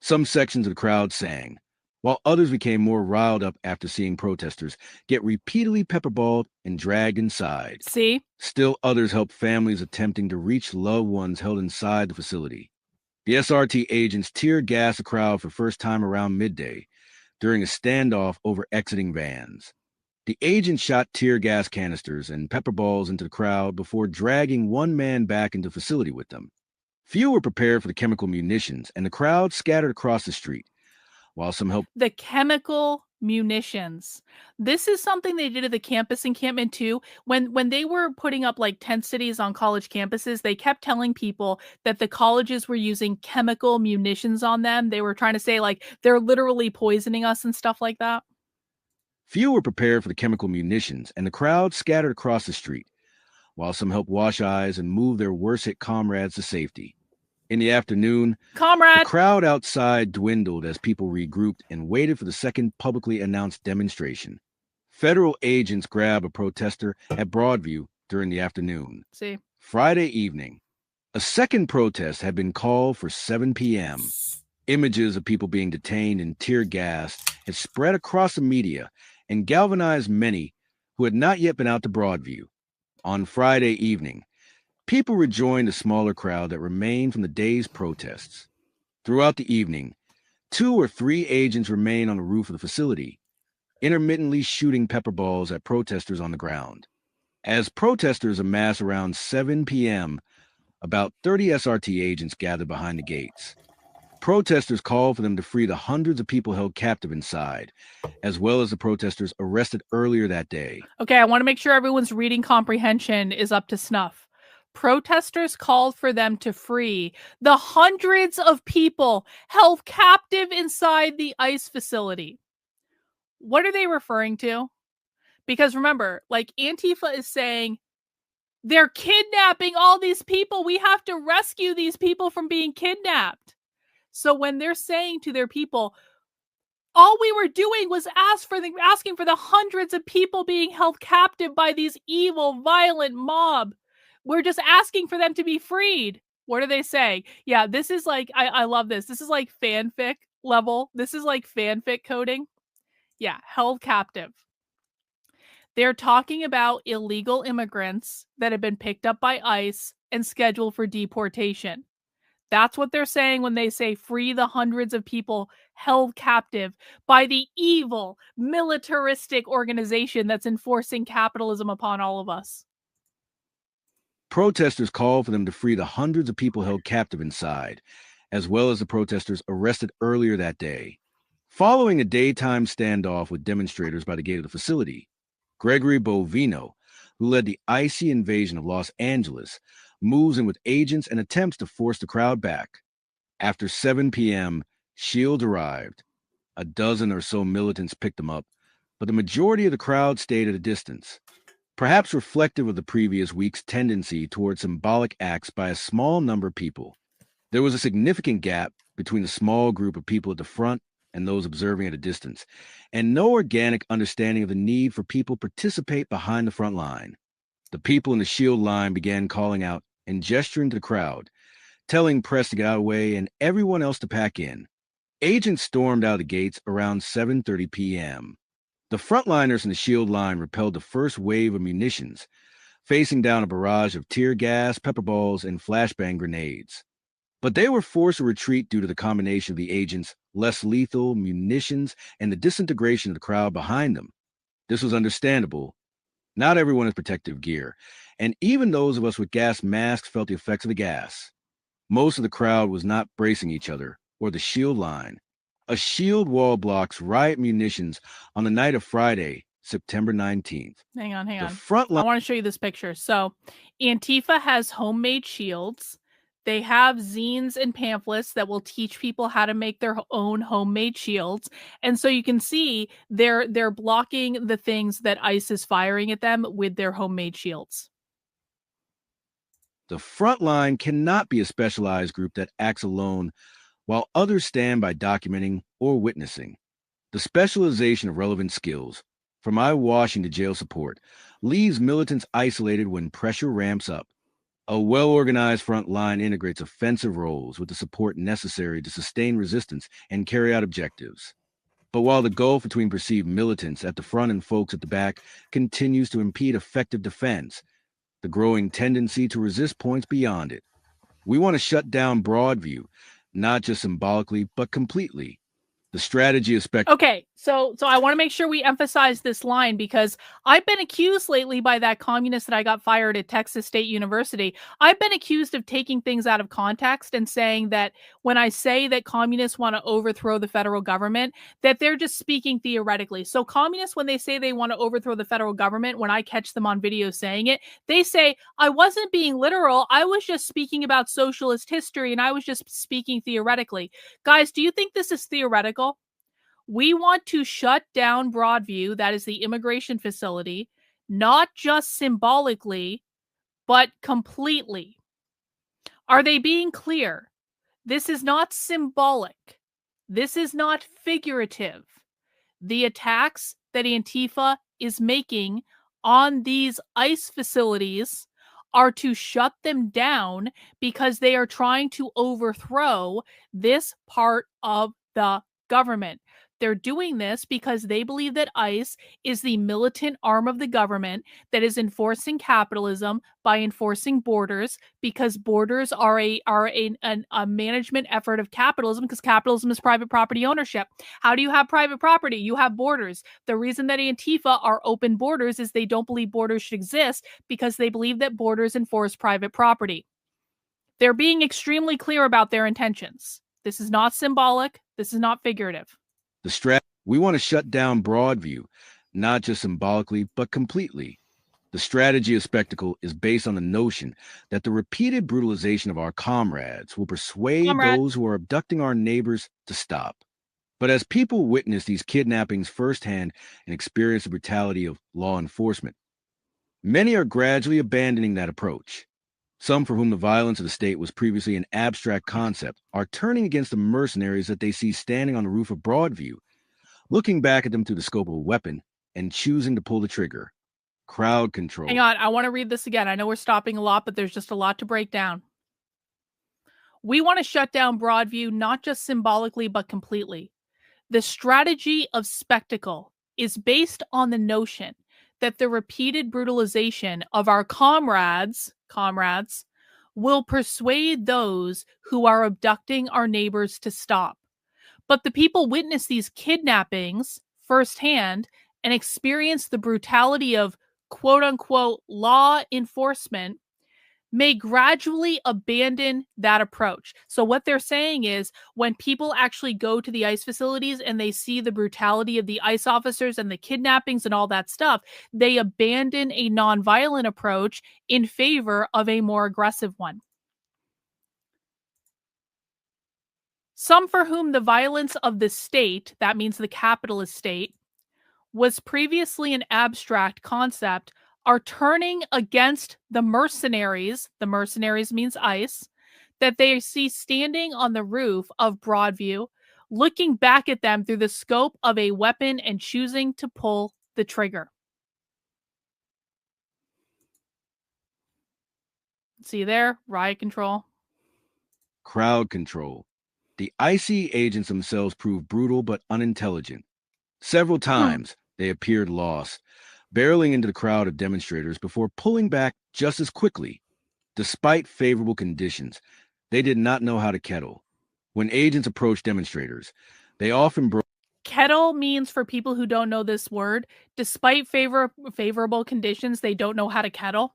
Some sections of the crowd sang, while others became more riled up after seeing protesters get repeatedly pepperballed and dragged inside. See? Still others helped families attempting to reach loved ones held inside the facility. The SRT agents tear gassed the crowd for the first time around midday during a standoff over exiting vans. The agents shot tear gas canisters and pepper balls into the crowd before dragging one man back into the facility with them. Few were prepared for the chemical munitions, and the crowd scattered across the street, while some helped. The chemical munitions. This is something they did at the campus encampment too. When they were putting up like tent cities on college campuses, they kept telling people that the colleges were using chemical munitions on them. They were trying to say like they're literally poisoning us and stuff like that. Few were prepared for the chemical munitions, and the crowd scattered across the street, while some helped wash eyes and move their worst-hit comrades to safety. In the afternoon, the crowd outside dwindled as people regrouped and waited for the second publicly announced demonstration. Federal agents grabbed a protester at Broadview during the afternoon. See. Friday evening, a second protest had been called for 7 p.m. Images of people being detained and tear gassed had spread across the media and galvanized many who had not yet been out to Broadview. On Friday evening, people rejoined a smaller crowd that remained from the day's protests. Throughout the evening, 2 or 3 agents remained on the roof of the facility, intermittently shooting pepper balls at protesters on the ground. As protesters amassed around 7 p.m., about 30 SRT agents gathered behind the gates. Protesters called for them to free the hundreds of people held captive inside, as well as the protesters arrested earlier that day. Okay, I want to make sure everyone's reading comprehension is up to snuff. Protesters called for them to free the hundreds of people held captive inside the ICE facility. What are they referring to? Because remember, like Antifa is saying, they're kidnapping all these people. We have to rescue these people from being kidnapped. So when they're saying to their people, all we were doing was asking for the hundreds of people being held captive by these evil, violent mob. We're just asking for them to be freed. What are they saying? Yeah, this is like, I love this. This is like fanfic level. This is like fanfic coding. Yeah, held captive. They're talking about illegal immigrants that have been picked up by ICE and scheduled for deportation. That's what they're saying when they say free the hundreds of people held captive by the evil, militaristic organization that's enforcing capitalism upon all of us. Protesters called for them to free the hundreds of people held captive inside, as well as the protesters arrested earlier that day. Following a daytime standoff with demonstrators by the gate of the facility, Gregory Bovino, who led the icy invasion of Los Angeles, moves in with agents and attempts to force the crowd back. After 7 p.m., Shield arrived. A dozen or so militants picked them up, but the majority of the crowd stayed at a distance, perhaps reflective of the previous week's tendency toward symbolic acts by a small number of people. There was a significant gap between the small group of people at the front and those observing at a distance, and no organic understanding of the need for people to participate behind the front line. The people in the Shield line began calling out and gesturing to the crowd, telling press to get out of the way and everyone else to pack in. Agents stormed out of the gates around 7:30 p.m. The frontliners in the Shield line repelled the first wave of munitions, facing down a barrage of tear gas, pepper balls, and flashbang grenades. But they were forced to retreat due to the combination of the agents' less lethal munitions and the disintegration of the crowd behind them. This was understandable. Not everyone has protective gear, and even those of us with gas masks felt the effects of the gas. Most of the crowd was not bracing each other or the Shield line. A shield wall blocks riot munitions on the night of Friday, September 19th. Hang on. The front line. I want to show you this picture. So, Antifa has homemade shields. They have zines and pamphlets that will teach people how to make their own homemade shields. And so you can see they're blocking the things that ICE is firing at them with their homemade shields. The front line cannot be a specialized group that acts alone while others stand by documenting or witnessing. The specialization of relevant skills, from eyewashing to jail support, leaves militants isolated when pressure ramps up. A well-organized front line integrates offensive roles with the support necessary to sustain resistance and carry out objectives. But while the gulf between perceived militants at the front and folks at the back continues to impede effective defense, the growing tendency to resist points beyond it. We want to shut down Broadview, not just symbolically, but completely. The strategy is Okay, so I want to make sure we emphasize this line because I've been accused lately by that communist that I got fired at Texas State University. I've been accused of taking things out of context and saying that when I say that communists want to overthrow the federal government, that they're just speaking theoretically. So communists, when they say they want to overthrow the federal government, when I catch them on video saying it, they say, I wasn't being literal. I was just speaking about socialist history and I was just speaking theoretically. Guys, do you think this is theoretical? We want to shut down Broadview, that is the immigration facility, not just symbolically, but completely. Are they being clear? This is not symbolic. This is not figurative. The attacks that Antifa is making on these ICE facilities are to shut them down because they are trying to overthrow this part of the government. They're doing this because they believe that ICE is the militant arm of the government that is enforcing capitalism by enforcing borders, because borders are a management effort of capitalism, because capitalism is private property ownership. How do you have private property? You have borders. The reason that Antifa are open borders is they don't believe borders should exist because they believe that borders enforce private property. They're being extremely clear about their intentions. This is not symbolic. This is not figurative. We want to shut down Broadview, not just symbolically, but completely. The strategy of spectacle is based on the notion that the repeated brutalization of our comrades will persuade those who are abducting our neighbors to stop. But as people witness these kidnappings firsthand and experience the brutality of law enforcement, many are gradually abandoning that approach. Some for whom the violence of the state was previously an abstract concept are turning against the mercenaries that they see standing on the roof of Broadview, looking back at them through the scope of a weapon and choosing to pull the trigger. Crowd control. Hang on, I want to read this again. I know we're stopping a lot, but there's just a lot to break down. We want to shut down Broadview, not just symbolically, but completely. The strategy of spectacle is based on the notion that the repeated brutalization of our comrades will persuade those who are abducting our neighbors to stop. But the people witness these kidnappings firsthand and experience the brutality of quote unquote law enforcement may gradually abandon that approach. So, what they're saying is when people actually go to the ICE facilities and they see the brutality of the ICE officers and the kidnappings and all that stuff, they abandon a nonviolent approach in favor of a more aggressive one. Some for whom the violence of the state, that means the capitalist state, was previously an abstract concept, are turning against the mercenaries means ICE, that they see standing on the roof of Broadview, looking back at them through the scope of a weapon and choosing to pull the trigger. See there? Riot control. Crowd control. The ICE agents themselves proved brutal but unintelligent. Several times, they appeared lost, barreling into the crowd of demonstrators before pulling back just as quickly. Despite favorable conditions, they did not know how to kettle. When agents approached demonstrators, they often broke. Kettle means, for people who don't know this word, despite favorable conditions, they don't know how to kettle.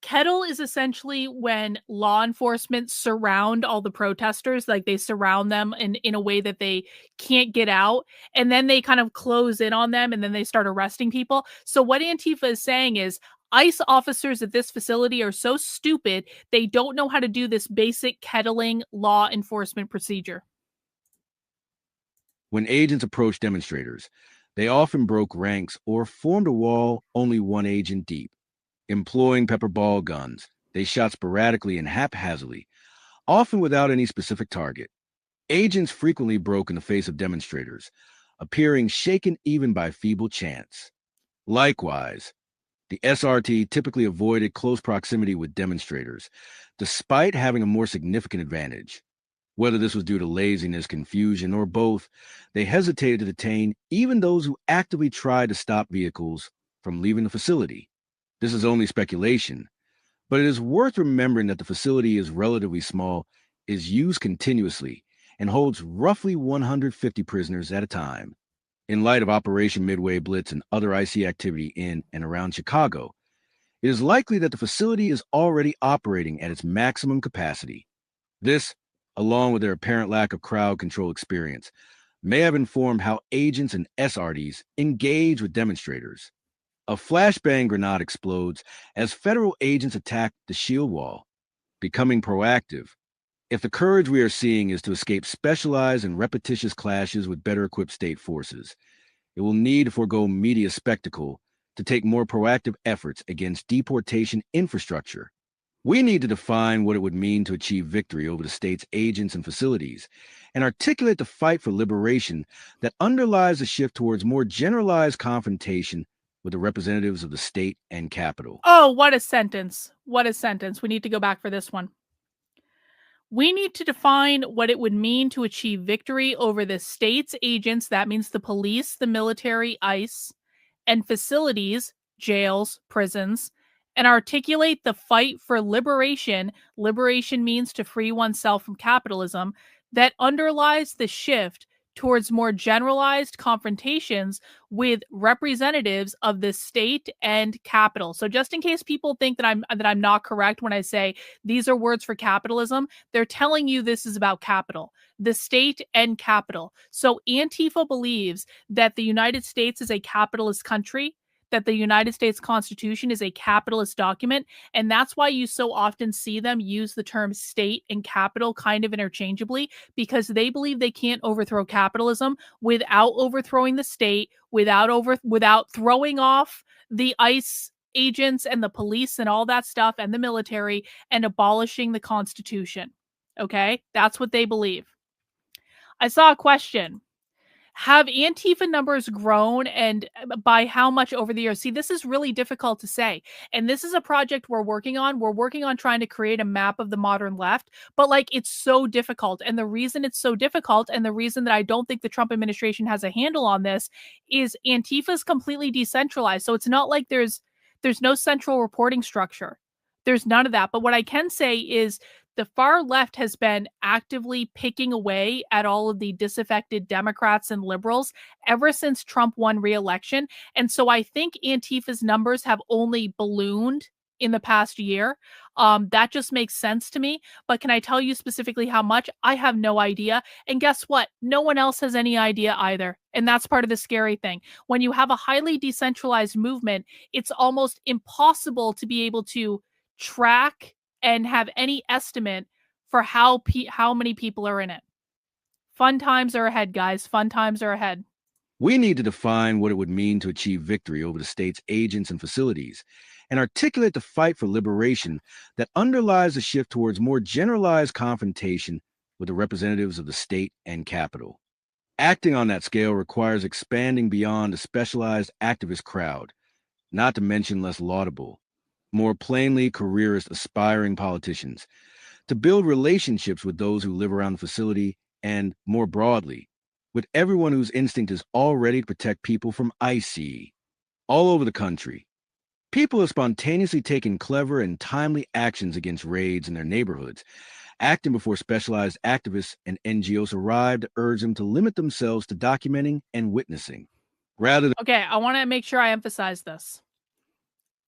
Kettle is essentially when law enforcement surround all the protesters, like they surround them in a way that they can't get out, and then they kind of close in on them and then they start arresting people. So what Antifa is saying is ICE officers at this facility are so stupid, they don't know how to do this basic kettling law enforcement procedure. When agents approached demonstrators, they often broke ranks or formed a wall only one agent deep. Employing pepper ball guns, they shot sporadically and haphazardly, often without any specific target. Agents frequently broke in the face of demonstrators, appearing shaken even by feeble chants. Likewise, the SRT typically avoided close proximity with demonstrators, despite having a more significant advantage. Whether this was due to laziness, confusion, or both, they hesitated to detain even those who actively tried to stop vehicles from leaving the facility. This is only speculation, but it is worth remembering that the facility is relatively small, is used continuously, and holds roughly 150 prisoners at a time. In light of Operation Midway Blitz and other IC activity in and around Chicago, it is likely that the facility is already operating at its maximum capacity. This, along with their apparent lack of crowd control experience, may have informed how agents and SRDs engage with demonstrators. A flashbang grenade explodes as federal agents attack the shield wall, becoming proactive. If the courage we are seeing is to escape specialized and repetitious clashes with better equipped state forces, it will need to forego media spectacle to take more proactive efforts against deportation infrastructure. We need to define what it would mean to achieve victory over the state's agents and facilities, and articulate the fight for liberation that underlies the shift towards more generalized confrontation with the representatives of the state and capital. Oh, what a sentence. What a sentence. We need to go back for this one. We need to define what it would mean to achieve victory over the state's agents, that means the police, the military, ICE, and facilities, jails, prisons, and articulate the fight for liberation. Liberation means to free oneself from capitalism, that underlies the shift towards more generalized confrontations with representatives of the state and capital. So just in case people think that I'm not correct when I say these are words for capitalism, they're telling you this is about capital, the state and capital. So Antifa believes that the United States is a capitalist country, that the United States Constitution is a capitalist document, and that's why you so often see them use the term state and capital kind of interchangeably, because they believe they can't overthrow capitalism without overthrowing the state, without throwing off the ICE agents and the police and all that stuff and the military, and abolishing the Constitution. Okay? That's what they believe. I saw a question. Have Antifa numbers grown, and by how much over the years? See, this is really difficult to say. And this is a project we're working on. We're working on trying to create a map of the modern left, but like it's so difficult. And the reason it's so difficult, and the reason that I don't think the Trump administration has a handle on this, is Antifa is completely decentralized. So it's not like there's no central reporting structure. There's none of that. But what I can say is the far left has been actively picking away at all of the disaffected Democrats and liberals ever since Trump won re-election. And so I think Antifa's numbers have only ballooned in the past year. That just makes sense to me. But can I tell you specifically how much? I have no idea. And guess what? No one else has any idea either. And that's part of the scary thing. When you have a highly decentralized movement, it's almost impossible to be able to track and have any estimate for how many people are in it. Fun times are ahead, guys. Fun times are ahead. We need to define what it would mean to achieve victory over the state's agents and facilities and articulate the fight for liberation that underlies the shift towards more generalized confrontation with the representatives of the state and capital. Acting on that scale requires expanding beyond a specialized activist crowd, not to mention less laudable, more plainly careerist aspiring politicians, to build relationships with those who live around the facility and, more broadly, with everyone whose instinct is already to protect people from ICE. All over the country, people have spontaneously taken clever and timely actions against raids in their neighborhoods, acting before specialized activists and NGOs arrived to urge them to limit themselves to documenting and witnessing, rather than. Okay, I want to make sure I emphasize this.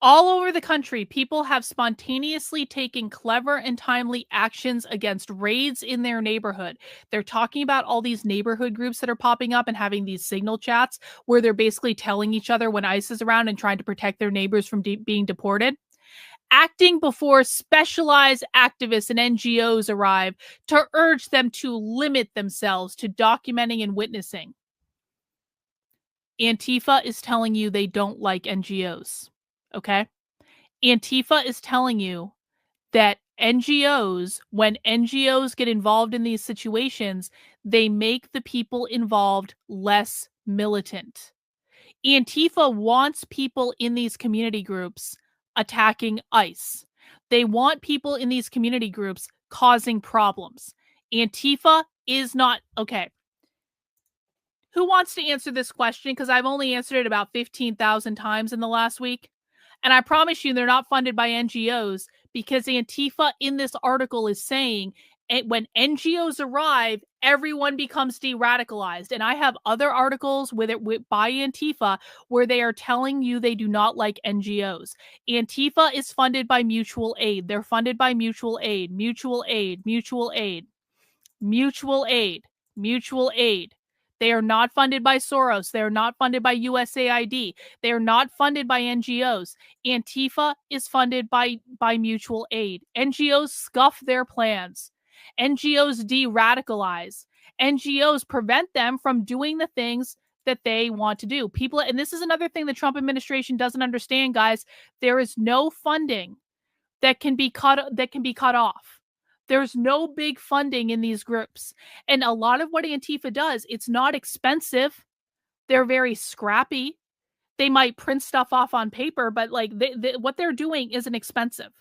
All over the country, people have spontaneously taken clever and timely actions against raids in their neighborhood. They're talking about all these neighborhood groups that are popping up and having these signal chats where they're basically telling each other when ICE is around and trying to protect their neighbors from being deported. Acting before specialized activists and NGOs arrive to urge them to limit themselves to documenting and witnessing. Antifa is telling you they don't like NGOs. Okay? Antifa is telling you that NGOs, when NGOs get involved in these situations, they make the people involved less militant. Antifa wants people in these community groups attacking ICE. They want people in these community groups causing problems. Antifa is not okay. Who wants to answer this question? Because I've only answered it about 15,000 times in the last week. And I promise you, they're not funded by NGOs, because Antifa in this article is saying when NGOs arrive, everyone becomes de-radicalized. And I have other articles by Antifa where they are telling you they do not like NGOs. Antifa is funded by mutual aid. They're funded by mutual aid, mutual aid, mutual aid, mutual aid, mutual aid. They are not funded by Soros. They are not funded by USAID. They are not funded by NGOs. Antifa is funded by mutual aid. NGOs scuff their plans. NGOs de-radicalize. NGOs prevent them from doing the things that they want to do. People, and this is another thing the Trump administration doesn't understand, guys. There is no funding that can be cut off. There's no big funding in these groups. And a lot of what Antifa does, it's not expensive. They're very scrappy. They might print stuff off on paper, but like what they're doing isn't expensive.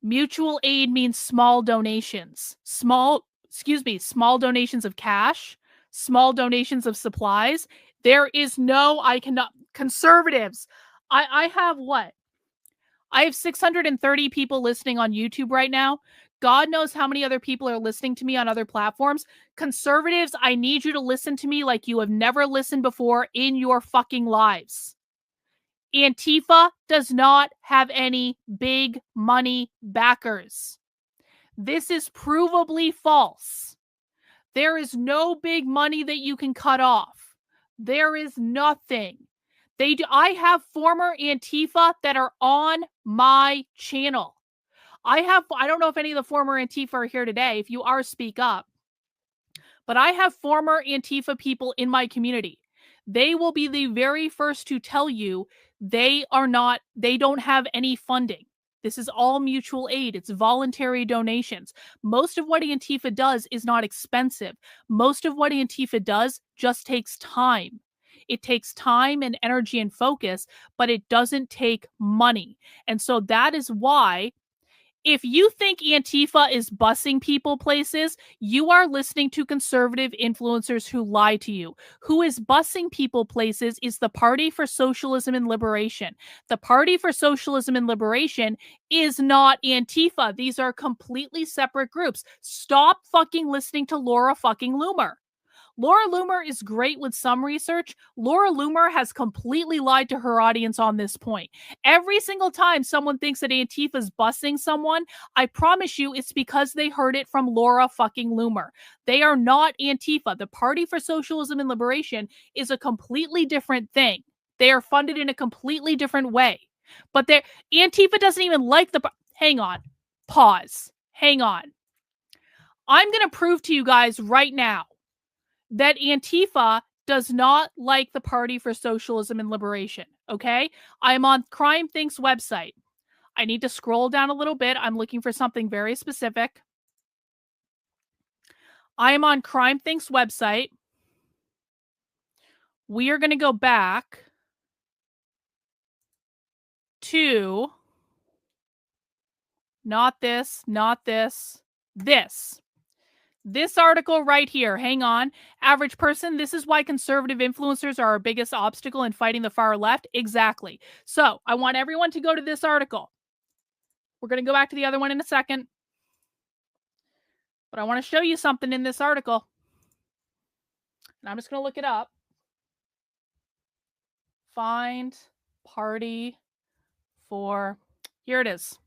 Mutual aid means small donations. Small donations of cash, small donations of supplies. There is no, conservatives. I have what? I have 630 people listening on YouTube right now. God knows how many other people are listening to me on other platforms. Conservatives, I need you to listen to me like you have never listened before in your fucking lives. Antifa does not have any big money backers. This is provably false. There is no big money that you can cut off. There is nothing. I have former Antifa that are on my channel. I don't know if any of the former Antifa are here today. If you are, speak up. But I have former Antifa people in my community. They will be the very first to tell you they don't have any funding. This is all mutual aid. It's voluntary donations. Most of what Antifa does is not expensive. Most of what Antifa does just takes time. It takes time and energy and focus, but it doesn't take money. And so that is why, if you think Antifa is busing people places, you are listening to conservative influencers who lie to you. Who is busing people places is the Party for Socialism and Liberation. The Party for Socialism and Liberation is not Antifa. These are completely separate groups. Stop fucking listening to Laura fucking Loomer. Laura Loomer is great with some research. Laura Loomer has completely lied to her audience on this point. Every single time someone thinks that Antifa's busing someone, I promise you it's because they heard it from Laura fucking Loomer. They are not Antifa. The Party for Socialism and Liberation is a completely different thing. They are funded in a completely different way. But Antifa doesn't even like the... Hang on. Pause. Hang on. I'm going to prove to you guys right now that Antifa does not like the Party for Socialism and Liberation, okay? I'm on Crime Think's website. I need to scroll down a little bit. I'm looking for something very specific. I am on Crime Think's website. We are going to go back to not this, this article right here. Hang on. Average person, this is why conservative influencers are our biggest obstacle in fighting the far left. Exactly. So I want everyone to go to this article. We're going to go back to the other one in a second. But I want to show you something in this article. And I'm just going to look it up. Find Party for... Here it is.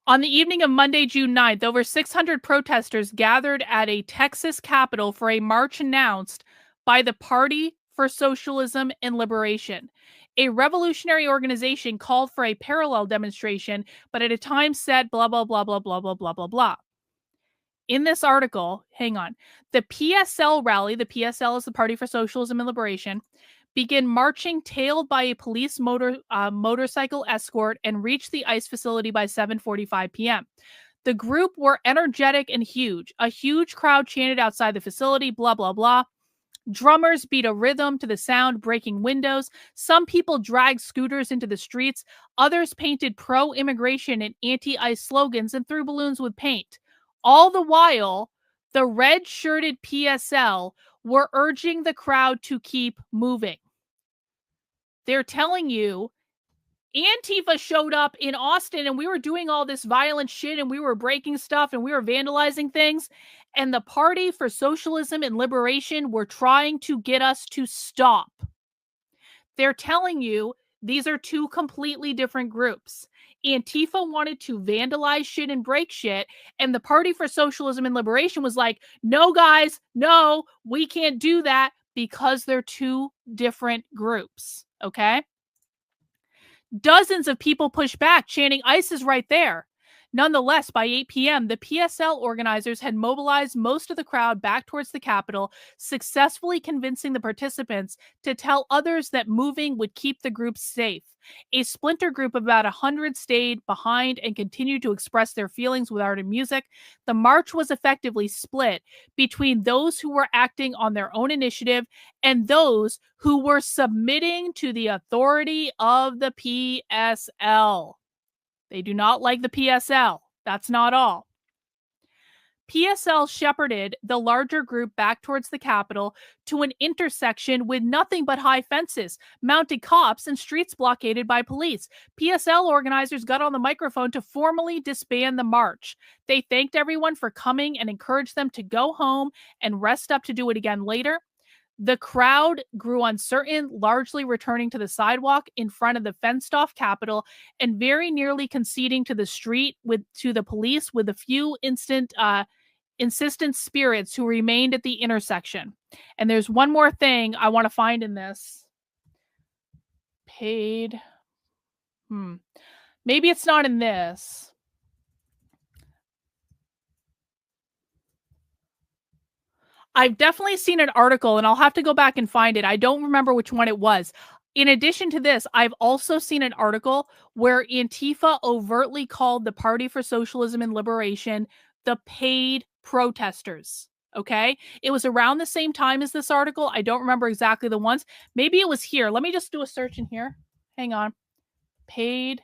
On the evening of Monday, June 9th, over 600 protesters gathered at a Texas capitol for a march announced by the Party for Socialism and Liberation. A revolutionary organization called for a parallel demonstration, but at a time set blah, blah, blah, blah, blah, blah, blah, blah, blah. In this article, hang on, the PSL rally, the PSL is the Party for Socialism and Liberation, began marching tailed by a police motorcycle escort and reached the ICE facility by 7:45 p.m. The group were energetic and huge. A huge crowd chanted outside the facility, blah, blah, blah. Drummers beat a rhythm to the sound, breaking windows. Some people dragged scooters into the streets. Others painted pro-immigration and anti-ICE slogans and threw balloons with paint. All the while, the red-shirted PSL were urging the crowd to keep moving. They're telling you Antifa showed up in Austin and we were doing all this violent shit and we were breaking stuff and we were vandalizing things. And the Party for Socialism and Liberation were trying to get us to stop. They're telling you these are two completely different groups. Antifa wanted to vandalize shit and break shit. And the Party for Socialism and Liberation was like, no, guys, no, we can't do that because they're two different groups. Okay? Dozens of people pushed back, chanting, ICE is right there. Nonetheless, by 8 p.m., the PSL organizers had mobilized most of the crowd back towards the Capitol, successfully convincing the participants to tell others that moving would keep the group safe. A splinter group of about 100 stayed behind and continued to express their feelings with art and music. The march was effectively split between those who were acting on their own initiative and those who were submitting to the authority of the PSL. They do not like the PSL. That's not all. PSL shepherded the larger group back towards the Capitol to an intersection with nothing but high fences, mounted cops, and streets blockaded by police. PSL organizers got on the microphone to formally disband the march. They thanked everyone for coming and encouraged them to go home and rest up to do it again later. The crowd grew uncertain, largely returning to the sidewalk in front of the fenced-off Capitol and very nearly conceding to the street to the police, with a few insistent spirits who remained at the intersection. And there's one more thing I want to find in this. Paid. Maybe it's not in this. I've definitely seen an article, and I'll have to go back and find it. I don't remember which one it was. In addition to this, I've also seen an article where Antifa overtly called the Party for Socialism and Liberation the paid protesters. Okay. It was around the same time as this article. I don't remember exactly the ones. Maybe it was here. Let me just do a search in here. Hang on. Paid.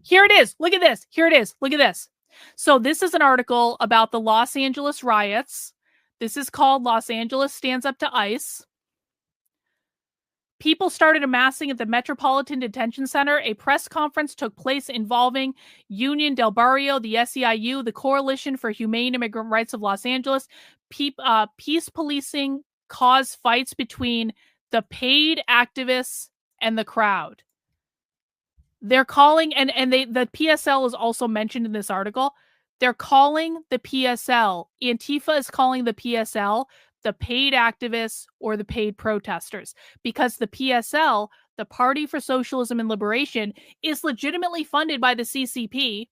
Here it is. Look at this. Here it is. Look at this. So this is an article about the Los Angeles riots. This is called Los Angeles Stands Up to ICE. People started amassing at the Metropolitan Detention Center. A press conference took place involving Union del Barrio, the SEIU, the Coalition for Humane Immigrant Rights of Los Angeles. Peace policing caused fights between the paid activists and the crowd. They're calling, the PSL is also mentioned in this article. They're calling the PSL, Antifa is calling the PSL the paid activists or the paid protesters, because the PSL, the Party for Socialism and Liberation, is legitimately funded by the CCP.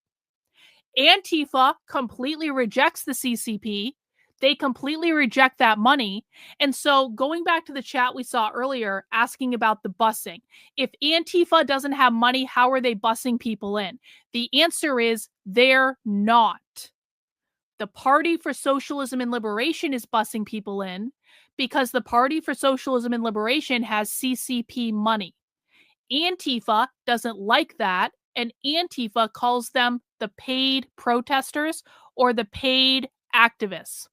Antifa completely rejects the CCP. They completely reject that money. And so going back to the chat we saw earlier, asking about the busing, if Antifa doesn't have money, how are they busing people in? The answer is they're not. The Party for Socialism and Liberation is busing people in because the Party for Socialism and Liberation has CCP money. Antifa doesn't like that, and Antifa calls them the paid protesters or the paid activists.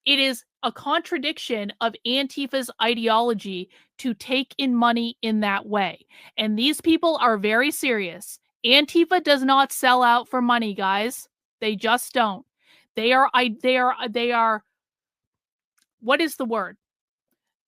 It is a contradiction of Antifa's ideology to take in money in that way. And these people are very serious. Antifa does not sell out for money, guys. They just don't. They are, what is the word?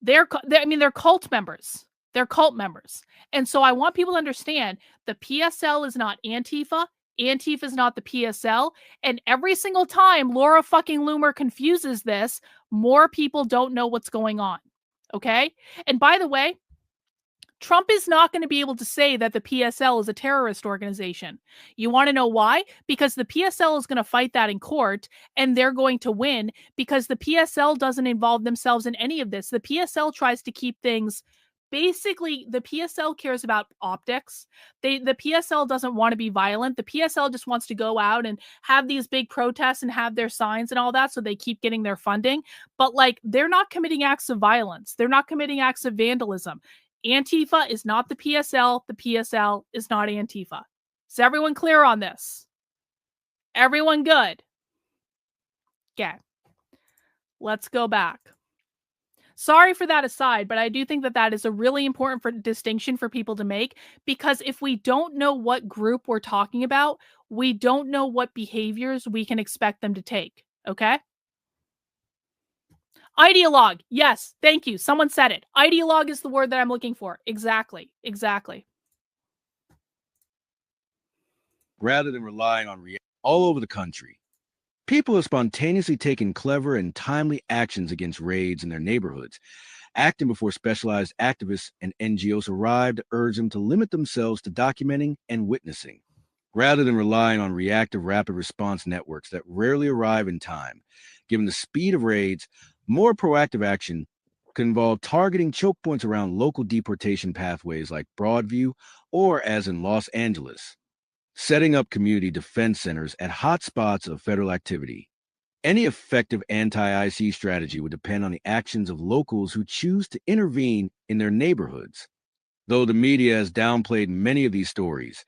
They're cult members. They're cult members. And so I want people to understand the PSL is not Antifa. Antifa is not the PSL. And every single time Laura fucking Loomer confuses this, more people don't know what's going on. Okay? And by the way, Trump is not going to be able to say that the PSL is a terrorist organization. You want to know why? Because the PSL is going to fight that in court and they're going to win because the PSL doesn't involve themselves in any of this. The PSL tries to keep things. Basically, the PSL cares about optics. The PSL doesn't want to be violent. The PSL just wants to go out and have these big protests and have their signs and all that so they keep getting their funding. But like, they're not committing acts of violence. They're not committing acts of vandalism. Antifa is not the PSL. The PSL is not Antifa. Is everyone clear on this? Everyone good? Okay. Let's go back. Sorry for that aside, but I do think that that is a really important distinction for people to make, because if we don't know what group we're talking about, we don't know what behaviors we can expect them to take. Okay? Ideologue. Yes, thank you. Someone said it. Ideologue is the word that I'm looking for. Exactly. Exactly. Rather than relying on all over the country, people have spontaneously taken clever and timely actions against raids in their neighborhoods, acting before specialized activists and NGOs arrived to urge them to limit themselves to documenting and witnessing. Rather than relying on reactive rapid response networks that rarely arrive in time, given the speed of raids, more proactive action can involve targeting choke points around local deportation pathways like Broadview or, as in Los Angeles, setting up community defense centers at hotspots of federal activity. Any effective anti-IC strategy would depend on the actions of locals who choose to intervene in their neighborhoods. Though the media has downplayed many of these stories,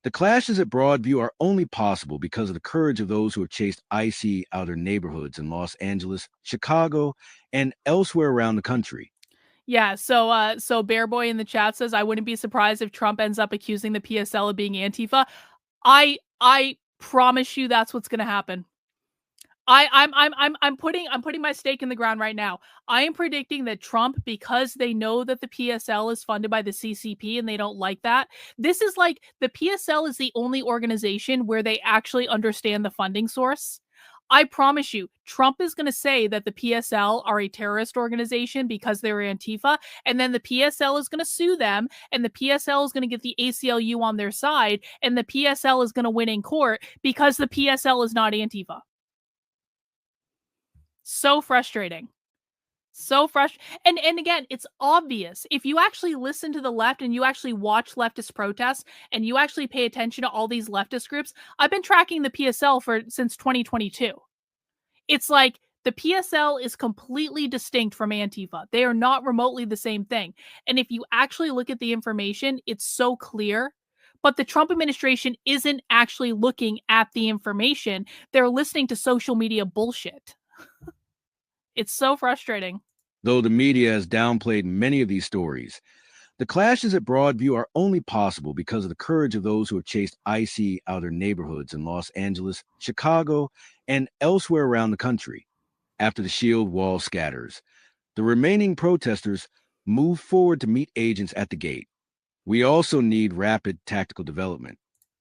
the clashes at Broadview are only possible because of the courage of those who have chased IC out of their neighborhoods in Los Angeles, Chicago, and elsewhere around the country. Yeah, so Bear Boy in the chat says, I wouldn't be surprised if Trump ends up accusing the PSL of being Antifa. I promise you that's what's gonna happen. I'm putting my stake in the ground right now. I am predicting that Trump, because they know that the PSL is funded by the CCP and they don't like that. This is like, the PSL is the only organization where they actually understand the funding source. I promise you, Trump is going to say that the PSL are a terrorist organization because they're Antifa, and then the PSL is going to sue them, and the PSL is going to get the ACLU on their side, and the PSL is going to win in court because the PSL is not Antifa. So frustrating. So frustrating. And again, it's obvious. If you actually listen to the left and you actually watch leftist protests and you actually pay attention to all these leftist groups, I've been tracking the PSL since 2022. It's like the PSL is completely distinct from Antifa. They are not remotely the same thing. And if you actually look at the information, it's so clear. But the Trump administration isn't actually looking at the information. They're listening to social media bullshit. It's so frustrating. Though the media has downplayed many of these stories, the clashes at Broadview are only possible because of the courage of those who have chased IC out of their neighborhoods in Los Angeles, Chicago, and elsewhere around the country. After the shield wall scatters, the remaining protesters move forward to meet agents at the gate. We also need rapid tactical development.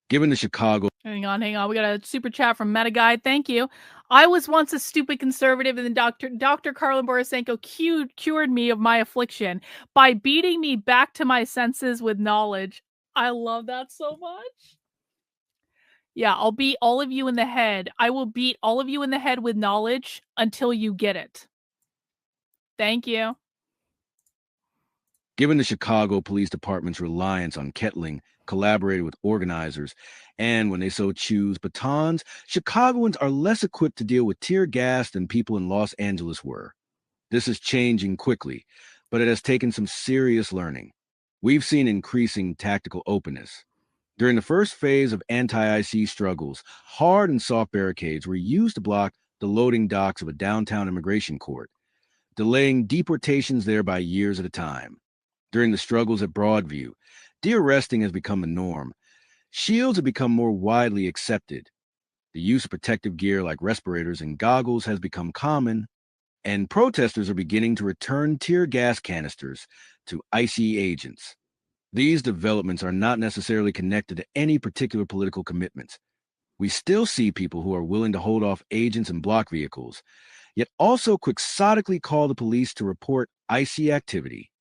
Given the Chicago. Hang on. We got a super chat from Meta Guide. Thank you. I was once a stupid conservative, and then Dr. Karlin Borisenko cured me of my affliction by beating me back to my senses with knowledge. I love that so much. Yeah, I'll beat all of you in the head. I will beat all of you in the head with knowledge until you get it. Thank you. Given the Chicago Police Department's reliance on kettling, collaborated with organizers, and when they so choose, batons, Chicagoans are less equipped to deal with tear gas than people in Los Angeles were. This is changing quickly, but it has taken some serious learning. We've seen increasing tactical openness. During the first phase of anti-IC struggles, hard and soft barricades were used to block the loading docks of a downtown immigration court, delaying deportations there by years at a time. During the struggles at Broadview, de-arresting has become a norm. Shields have become more widely accepted. The use of protective gear like respirators and goggles has become common, and protesters are beginning to return tear gas canisters to IC agents. These developments are not necessarily connected to any particular political commitments. We still see people who are willing to hold off agents and block vehicles, yet also quixotically call the police to report IC activity.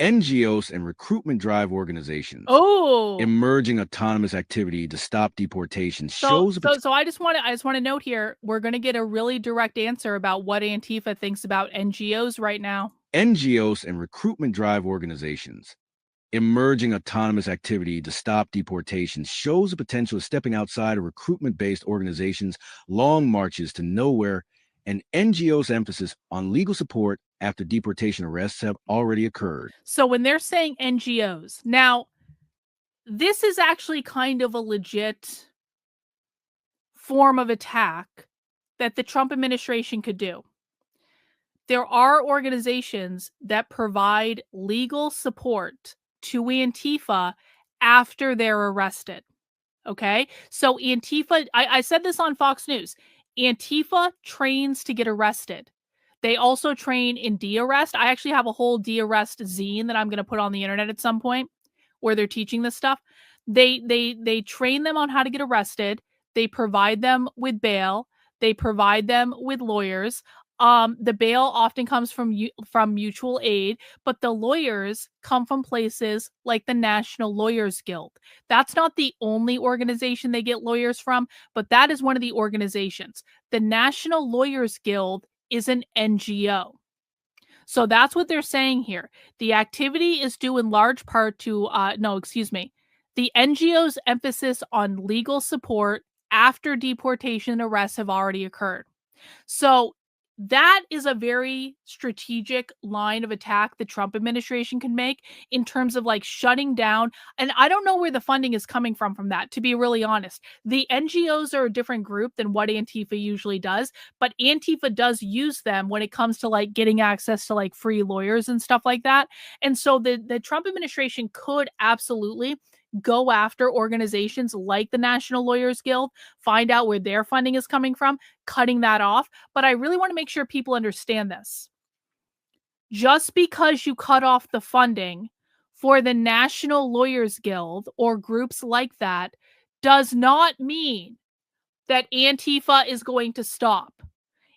NGOs and recruitment drive organizations. Emerging autonomous activity to stop deportation shows. So I just want to note here, we're going to get a really direct answer about what Antifa thinks about NGOs right now. NGOs and recruitment drive organizations. Emerging autonomous activity to stop deportation shows the potential of stepping outside of recruitment-based organizations' long marches to nowhere, and NGOs' emphasis on legal support after deportation arrests have already occurred. So when they're saying NGOs, now, this is actually kind of a legit form of attack that the Trump administration could do. There are organizations that provide legal support to Antifa after they're arrested. Okay? So Antifa, I said this on Fox News, Antifa trains to get arrested. They also train in de-arrest. I actually have a whole de-arrest zine that I'm going to put on the internet at some point where they're teaching this stuff. They train them on how to get arrested. They provide them with bail. They provide them with lawyers. The bail often comes from mutual aid, but the lawyers come from places like the National Lawyers Guild. That's not the only organization they get lawyers from, but that is one of the organizations. The National Lawyers Guild is an NGO. So that's what they're saying here. The activity is due in large part to, the NGO's emphasis on legal support after deportation and arrests have already occurred. So that is a very strategic line of attack the Trump administration can make in terms of like shutting down. And I don't know where the funding is coming from that, to be really honest. The NGOs are a different group than what Antifa usually does, but Antifa does use them when it comes to like getting access to like free lawyers and stuff like that. And so the Trump administration could absolutely go after organizations like the National Lawyers Guild, find out where their funding is coming from, cutting that off. But I really want to make sure people understand this. Just because you cut off the funding for the National Lawyers Guild or groups like that does not mean that Antifa is going to stop.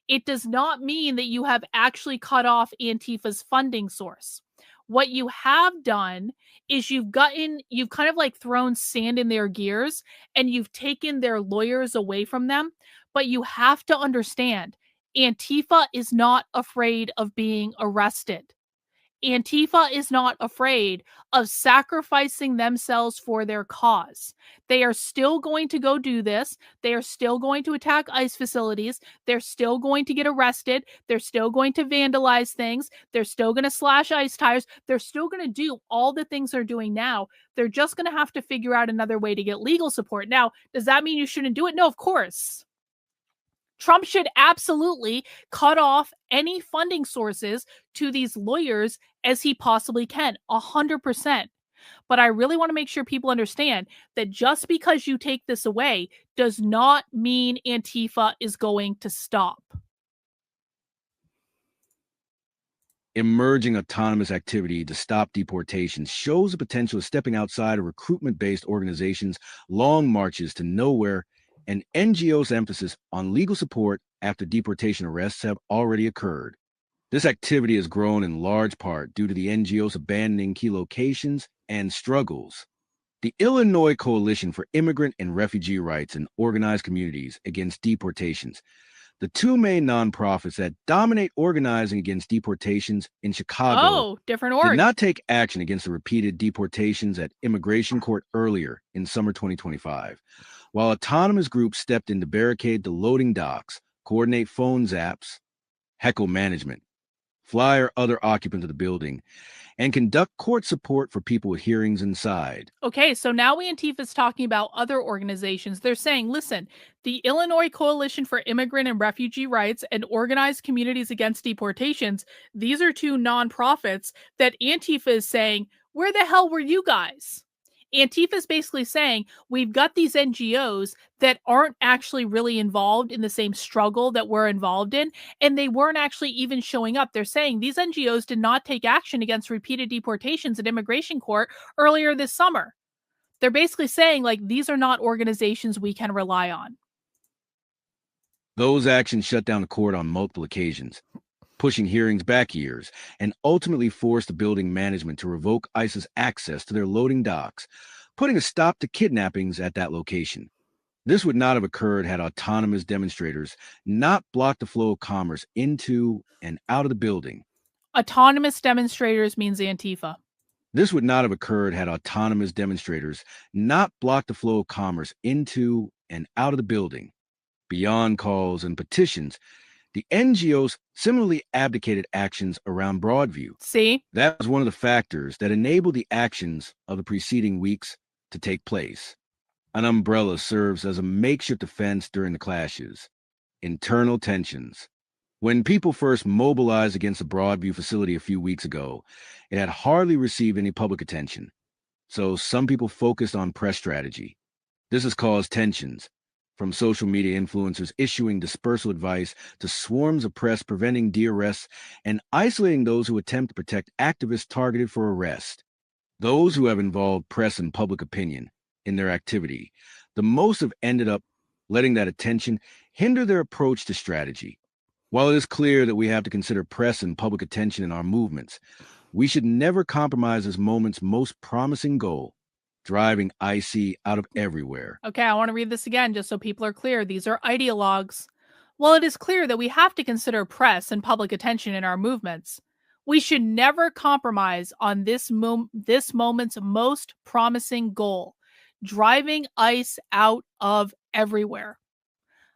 It does not mean that you have actually cut off Antifa's funding source. What you have done is you've kind of like thrown sand in their gears and you've taken their lawyers away from them. But you have to understand, Antifa is not afraid of being arrested. Antifa is not afraid of sacrificing themselves for their cause. They are still going to go do this. They are still going to attack ICE facilities. They're still going to get arrested. They're still going to vandalize things. They're still going to slash ICE tires. They're still going to do all the things they're doing now. They're just going to have to figure out another way to get legal support. Now, does that mean you shouldn't do it? No, of course. Trump should absolutely cut off any funding sources to these lawyers as he possibly can, 100%. But I really want to make sure people understand that just because you take this away does not mean Antifa is going to stop. Emerging autonomous activity to stop deportation shows the potential of stepping outside of recruitment-based organizations' long marches to nowhere, and NGOs' emphasis on legal support after deportation arrests have already occurred. This activity has grown in large part due to the NGOs abandoning key locations and struggles. The Illinois Coalition for Immigrant and Refugee Rights and Organized Communities Against Deportations, the two main nonprofits that dominate organizing against deportations in Chicago, different did org. not take action against the repeated deportations at immigration court earlier in summer 2025, while autonomous groups stepped in to barricade the loading docks, coordinate phone zaps, heckle management, fly other occupants of the building, and conduct court support for people with hearings inside. Okay, so now Antifa's talking about other organizations. They're saying, listen, the Illinois Coalition for Immigrant and Refugee Rights and Organized Communities Against Deportations, these are two nonprofits that Antifa is saying, where the hell were you guys? Antifa is basically saying, we've got these NGOs that aren't actually really involved in the same struggle that we're involved in, and they weren't actually even showing up. They're saying these NGOs did not take action against repeated deportations at immigration court earlier this summer. They're basically saying, like, these are not organizations we can rely on. Those actions shut down the court on multiple occasions, pushing hearings back years, and ultimately forced the building management to revoke ICE's access to their loading docks, putting a stop to kidnappings at that location. This would not have occurred had autonomous demonstrators not blocked the flow of commerce into and out of the building. Autonomous demonstrators means Antifa. This would not have occurred had autonomous demonstrators not blocked the flow of commerce into and out of the building. Beyond calls and petitions, the NGOs similarly abdicated actions around Broadview. See? That was one of the factors that enabled the actions of the preceding weeks to take place. An umbrella serves as a makeshift defense during the clashes. Internal tensions. When people first mobilized against the Broadview facility a few weeks ago, it had hardly received any public attention. So some people focused on press strategy. This has caused tensions, from social media influencers issuing dispersal advice to swarms of press preventing de-arrests and isolating those who attempt to protect activists targeted for arrest. Those who have involved press and public opinion in their activity, the most have ended up letting that attention hinder their approach to strategy. While it is clear that we have to consider press and public attention in our movements, we should never compromise this moment's most promising goal, driving IC out of everywhere. Okay, I want to read this again just so people are clear. These are ideologues. While it is clear that we have to consider press and public attention in our movements, we should never compromise on this moment's most promising goal, driving ICE out of everywhere.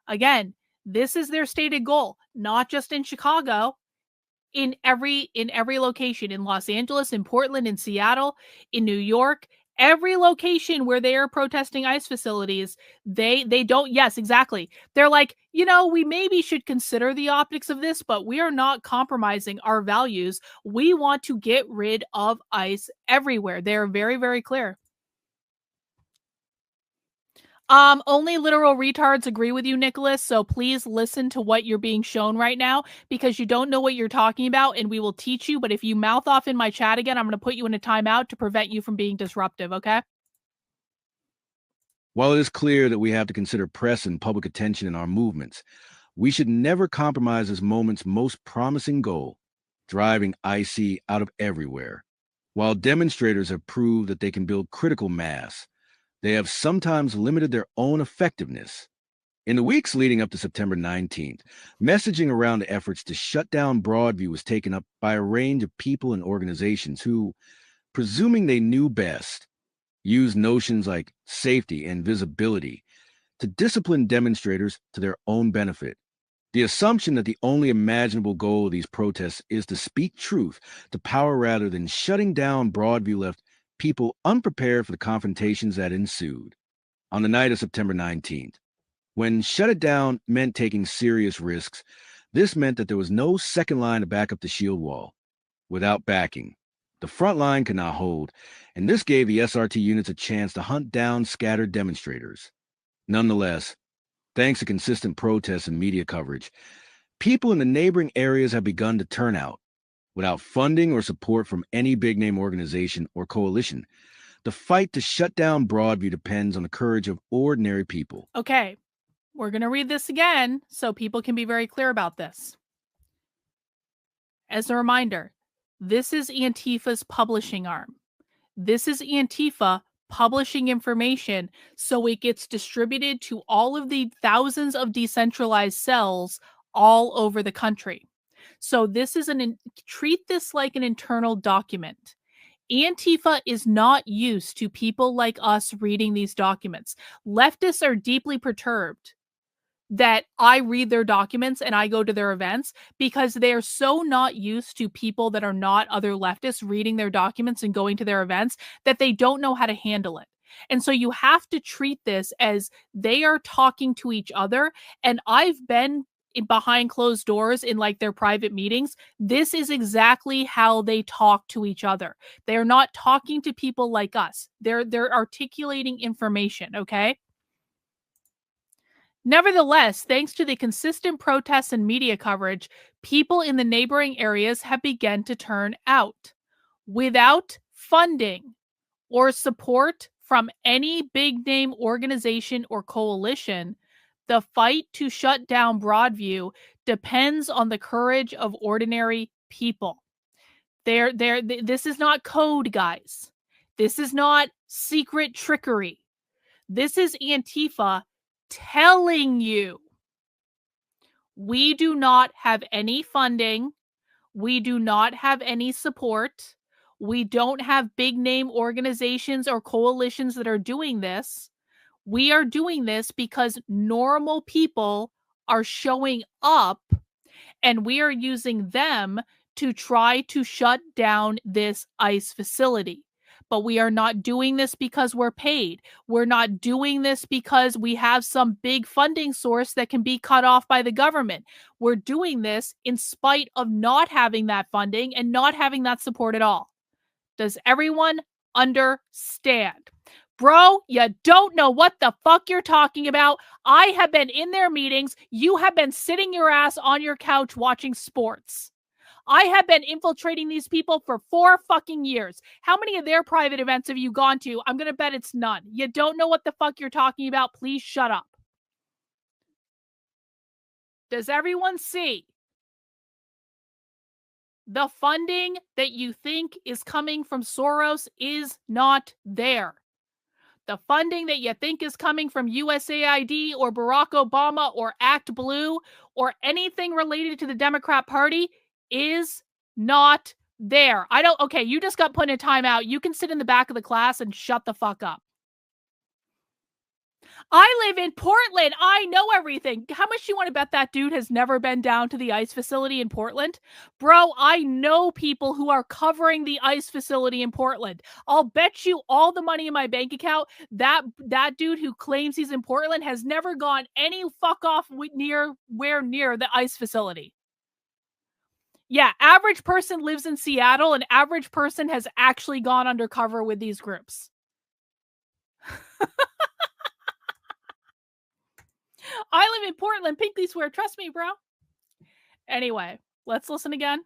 Again, this is their stated goal, not just in Chicago, in every location, in Los Angeles, in Portland, in Seattle, in New York, every location where they are protesting ICE facilities, they don't, yes, exactly. They're like, we maybe should consider the optics of this, but we are not compromising our values. We want to get rid of ICE everywhere. They're very, very clear. Only literal retards agree with you, Nicholas, so please listen to what you're being shown right now because you don't know what you're talking about and we will teach you, but if you mouth off in my chat again, I'm going to put you in a timeout to prevent you from being disruptive, okay? While it is clear that we have to consider press and public attention in our movements, we should never compromise this moment's most promising goal, driving IC out of everywhere. While demonstrators have proved that they can build critical mass, they have sometimes limited their own effectiveness. In the weeks leading up to September 19th, messaging around the efforts to shut down Broadview was taken up by a range of people and organizations who, presuming they knew best, used notions like safety and visibility to discipline demonstrators to their own benefit. The assumption that the only imaginable goal of these protests is to speak truth to power rather than shutting down Broadview left people unprepared for the confrontations that ensued. On the night of September 19th, when shut it down meant taking serious risks, this meant that there was no second line to back up the shield wall. Without backing, the front line could not hold, and this gave the SRT units a chance to hunt down scattered demonstrators. Nonetheless, thanks to consistent protests and media coverage, people in the neighboring areas have begun to turn out. Without funding or support from any big-name organization or coalition, the fight to shut down Broadview depends on the courage of ordinary people. Okay, we're going to read this again so people can be very clear about this. As a reminder, this is Antifa's publishing arm. This is Antifa publishing information so it gets distributed to all of the thousands of decentralized cells all over the country. So this is treat this like an internal document. Antifa is not used to people like us reading these documents. Leftists are deeply perturbed that I read their documents and I go to their events because they are so not used to people that are not other leftists reading their documents and going to their events that they don't know how to handle it. And so you have to treat this as they are talking to each other. And I've been behind closed doors in like their private meetings. This is exactly how they talk to each other. They're not talking to people like us. They're articulating information, okay? Nevertheless, thanks to the consistent protests and media coverage, people in the neighboring areas have begun to turn out. Without funding or support from any big-name organization or coalition, the fight to shut down Broadview depends on the courage of ordinary people. This is not code, guys. This is not secret trickery. This is Antifa telling you we do not have any funding. We do not have any support. We don't have big name organizations or coalitions that are doing this. We are doing this because normal people are showing up and we are using them to try to shut down this ICE facility. But we are not doing this because we're paid. We're not doing this because we have some big funding source that can be cut off by the government. We're doing this in spite of not having that funding and not having that support at all. Does everyone understand? Bro, you don't know what the fuck you're talking about. I have been in their meetings. You have been sitting your ass on your couch watching sports. I have been infiltrating these people for 4 fucking years. How many of their private events have you gone to? I'm going to bet it's none. You don't know what the fuck you're talking about. Please shut up. Does everyone see? The funding that you think is coming from Soros is not there. The funding that you think is coming from USAID or Barack Obama or Act Blue or anything related to the Democrat Party is not there. Okay, you just got put in a timeout. You can sit in the back of the class and shut the fuck up. I live in Portland. I know everything. How much do you want to bet that dude has never been down to the ICE facility in Portland? Bro, I know people who are covering the ICE facility in Portland. I'll bet you all the money in my bank account that dude who claims he's in Portland has never gone any fuck off near the ICE facility. Yeah, average person lives in Seattle and average person has actually gone undercover with these groups. I live in Portland, Pinkley Square. Trust me, bro. Anyway, let's listen again.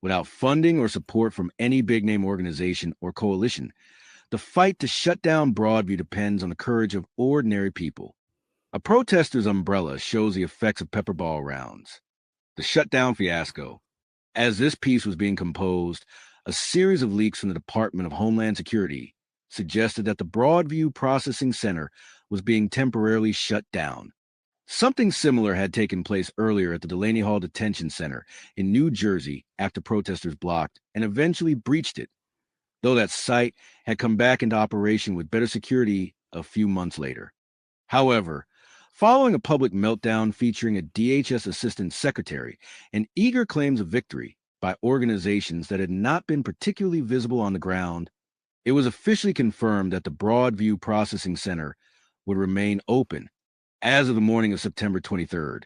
Without funding or support from any big-name organization or coalition, the fight to shut down Broadview depends on the courage of ordinary people. A protester's umbrella shows the effects of pepperball rounds. The shutdown fiasco. As this piece was being composed, a series of leaks from the Department of Homeland Security suggested that the Broadview Processing Center was being temporarily shut down. Something similar had taken place earlier at the Delaney Hall Detention Center in New Jersey after protesters blocked and eventually breached it, though that site had come back into operation with better security a few months later. However, following a public meltdown featuring a DHS assistant secretary and eager claims of victory by organizations that had not been particularly visible on the ground, it was officially confirmed that the Broadview Processing Center would remain open as of the morning of September 23rd.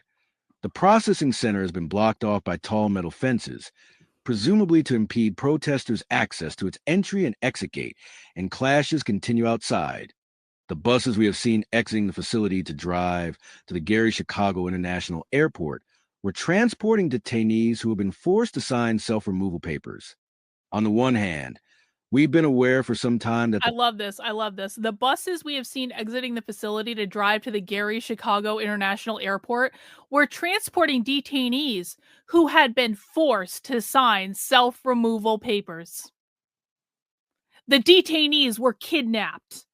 The processing center has been blocked off by tall metal fences, presumably to impede protesters' access to its entry and exit gate, and clashes continue outside. The buses we have seen exiting the facility to drive to the Gary Chicago International Airport were transporting detainees who have been forced to sign self-removal papers. On the one hand, we've been aware for some time that I love this. I love this. The buses we have seen exiting the facility to drive to the Gary Chicago International Airport were transporting detainees who had been forced to sign self-removal papers. The detainees were kidnapped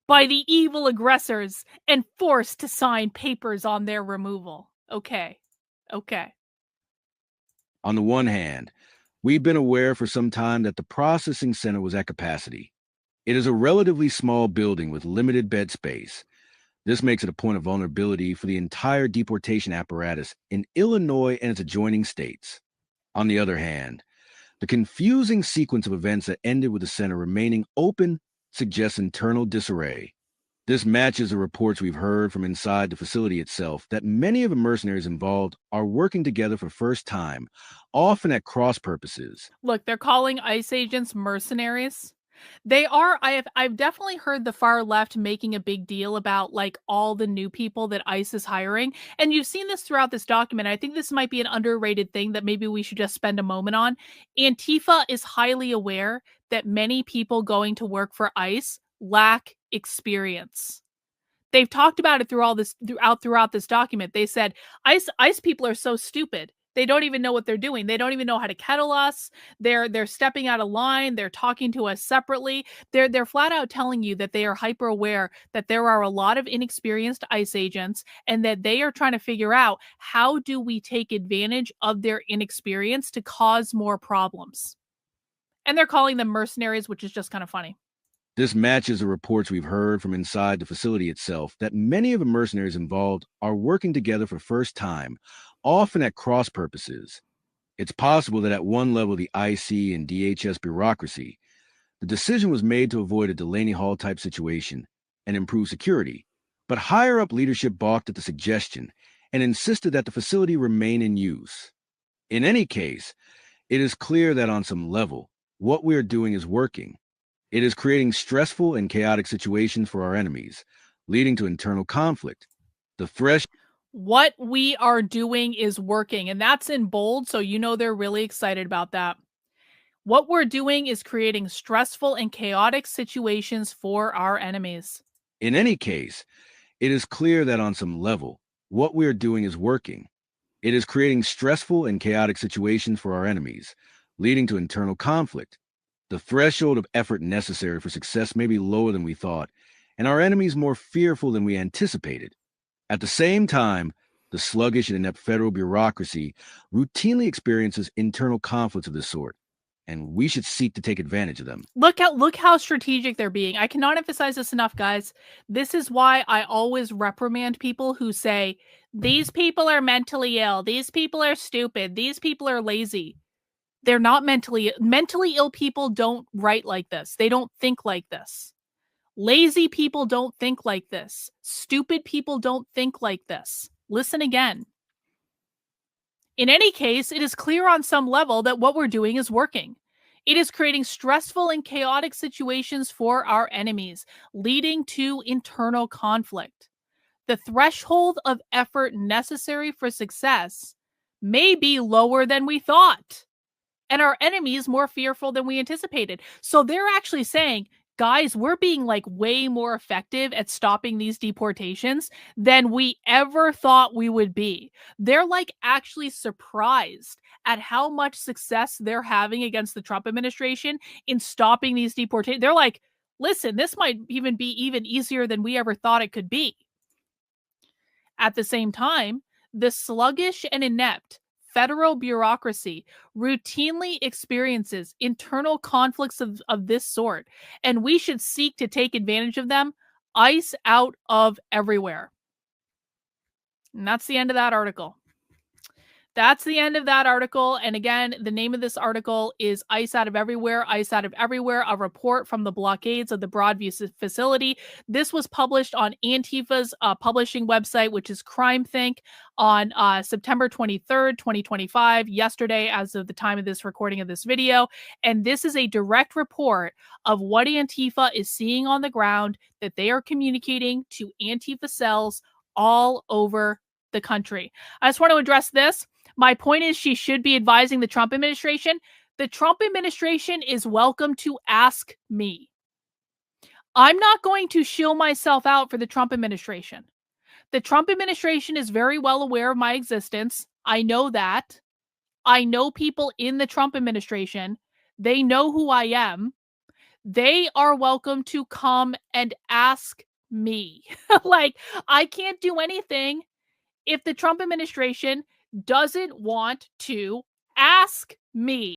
by the evil aggressors and forced to sign papers on their removal. Okay. On the one hand, we've been aware for some time that the processing center was at capacity. It is a relatively small building with limited bed space. This makes it a point of vulnerability for the entire deportation apparatus in Illinois and its adjoining states. On the other hand, the confusing sequence of events that ended with the center remaining open suggests internal disarray. This matches the reports we've heard from inside the facility itself that many of the mercenaries involved are working together for first time, often at cross purposes. Look, they're calling ICE agents mercenaries. They are. I've definitely heard the far left making a big deal about like all the new people that ICE is hiring. And you've seen this throughout this document. I think this might be an underrated thing that maybe we should just spend a moment on. Antifa is highly aware that many people going to work for ICE lack experience. They've talked about it throughout this document. They said ICE people are so stupid. They don't even know what they're doing. They don't even know how to kettle us. They're stepping out of line. They're talking to us separately. They're flat out telling you that they are hyper aware that there are a lot of inexperienced ICE agents and that they are trying to figure out how do we take advantage of their inexperience to cause more problems. And they're calling them mercenaries, which is just kind of funny. This matches the reports we've heard from inside the facility itself that many of the mercenaries involved are working together for first time, often at cross purposes. It's possible that at one level, the IC and DHS bureaucracy, the decision was made to avoid a Delaney Hall type situation and improve security, but higher up leadership balked at the suggestion and insisted that the facility remain in use. In any case, it is clear that on some level, what we are doing is working. It is creating stressful and chaotic situations for our enemies, leading to internal conflict. The thresh. What we are doing is working, and that's in bold, so you know they're really excited about that. What we're doing is creating stressful and chaotic situations for our enemies. In any case, it is clear that on some level, what we are doing is working. It is creating stressful and chaotic situations for our enemies, leading to internal conflict. The threshold of effort necessary for success may be lower than we thought, and our enemies more fearful than we anticipated. At the same time, the sluggish and inept federal bureaucracy routinely experiences internal conflicts of this sort, and we should seek to take advantage of them. Look how strategic they're being. I cannot emphasize this enough, guys. This is why I always reprimand people who say, these people are mentally ill, these people are stupid, these people are lazy. They're not mentally ill people don't write like this. They don't think like this. Lazy people don't think like this. Stupid people don't think like this. Listen again. In any case, it is clear on some level that what we're doing is working. It is creating stressful and chaotic situations for our enemies, leading to internal conflict. The threshold of effort necessary for success may be lower than we thought, and our enemies more fearful than we anticipated. So they're actually saying, guys, we're being like way more effective at stopping these deportations than we ever thought we would be. They're like actually surprised at how much success they're having against the Trump administration in stopping these deportations. They're like, listen, this might even be even easier than we ever thought it could be. At the same time, the sluggish and inept federal bureaucracy routinely experiences internal conflicts of this sort, and we should seek to take advantage of them. ICE out of everywhere. And that's the end of that article. That's the end of that article. And again, the name of this article is ICE Out of Everywhere, ICE Out of Everywhere, a report from the blockades of the Broadview facility. This was published on Antifa's publishing website, which is CrimeThink, on September 23rd, 2025, yesterday, as of the time of this recording of this video. And this is a direct report of what Antifa is seeing on the ground, that they are communicating to Antifa cells all over the country. I just want to address this. My point is, she should be advising the Trump administration. The Trump administration is welcome to ask me. I'm not going to shill myself out for the Trump administration. The Trump administration is very well aware of my existence. I know that. I know people in the Trump administration. They know who I am. They are welcome to come and ask me. Like, I can't do anything if the Trump administration doesn't want to ask me.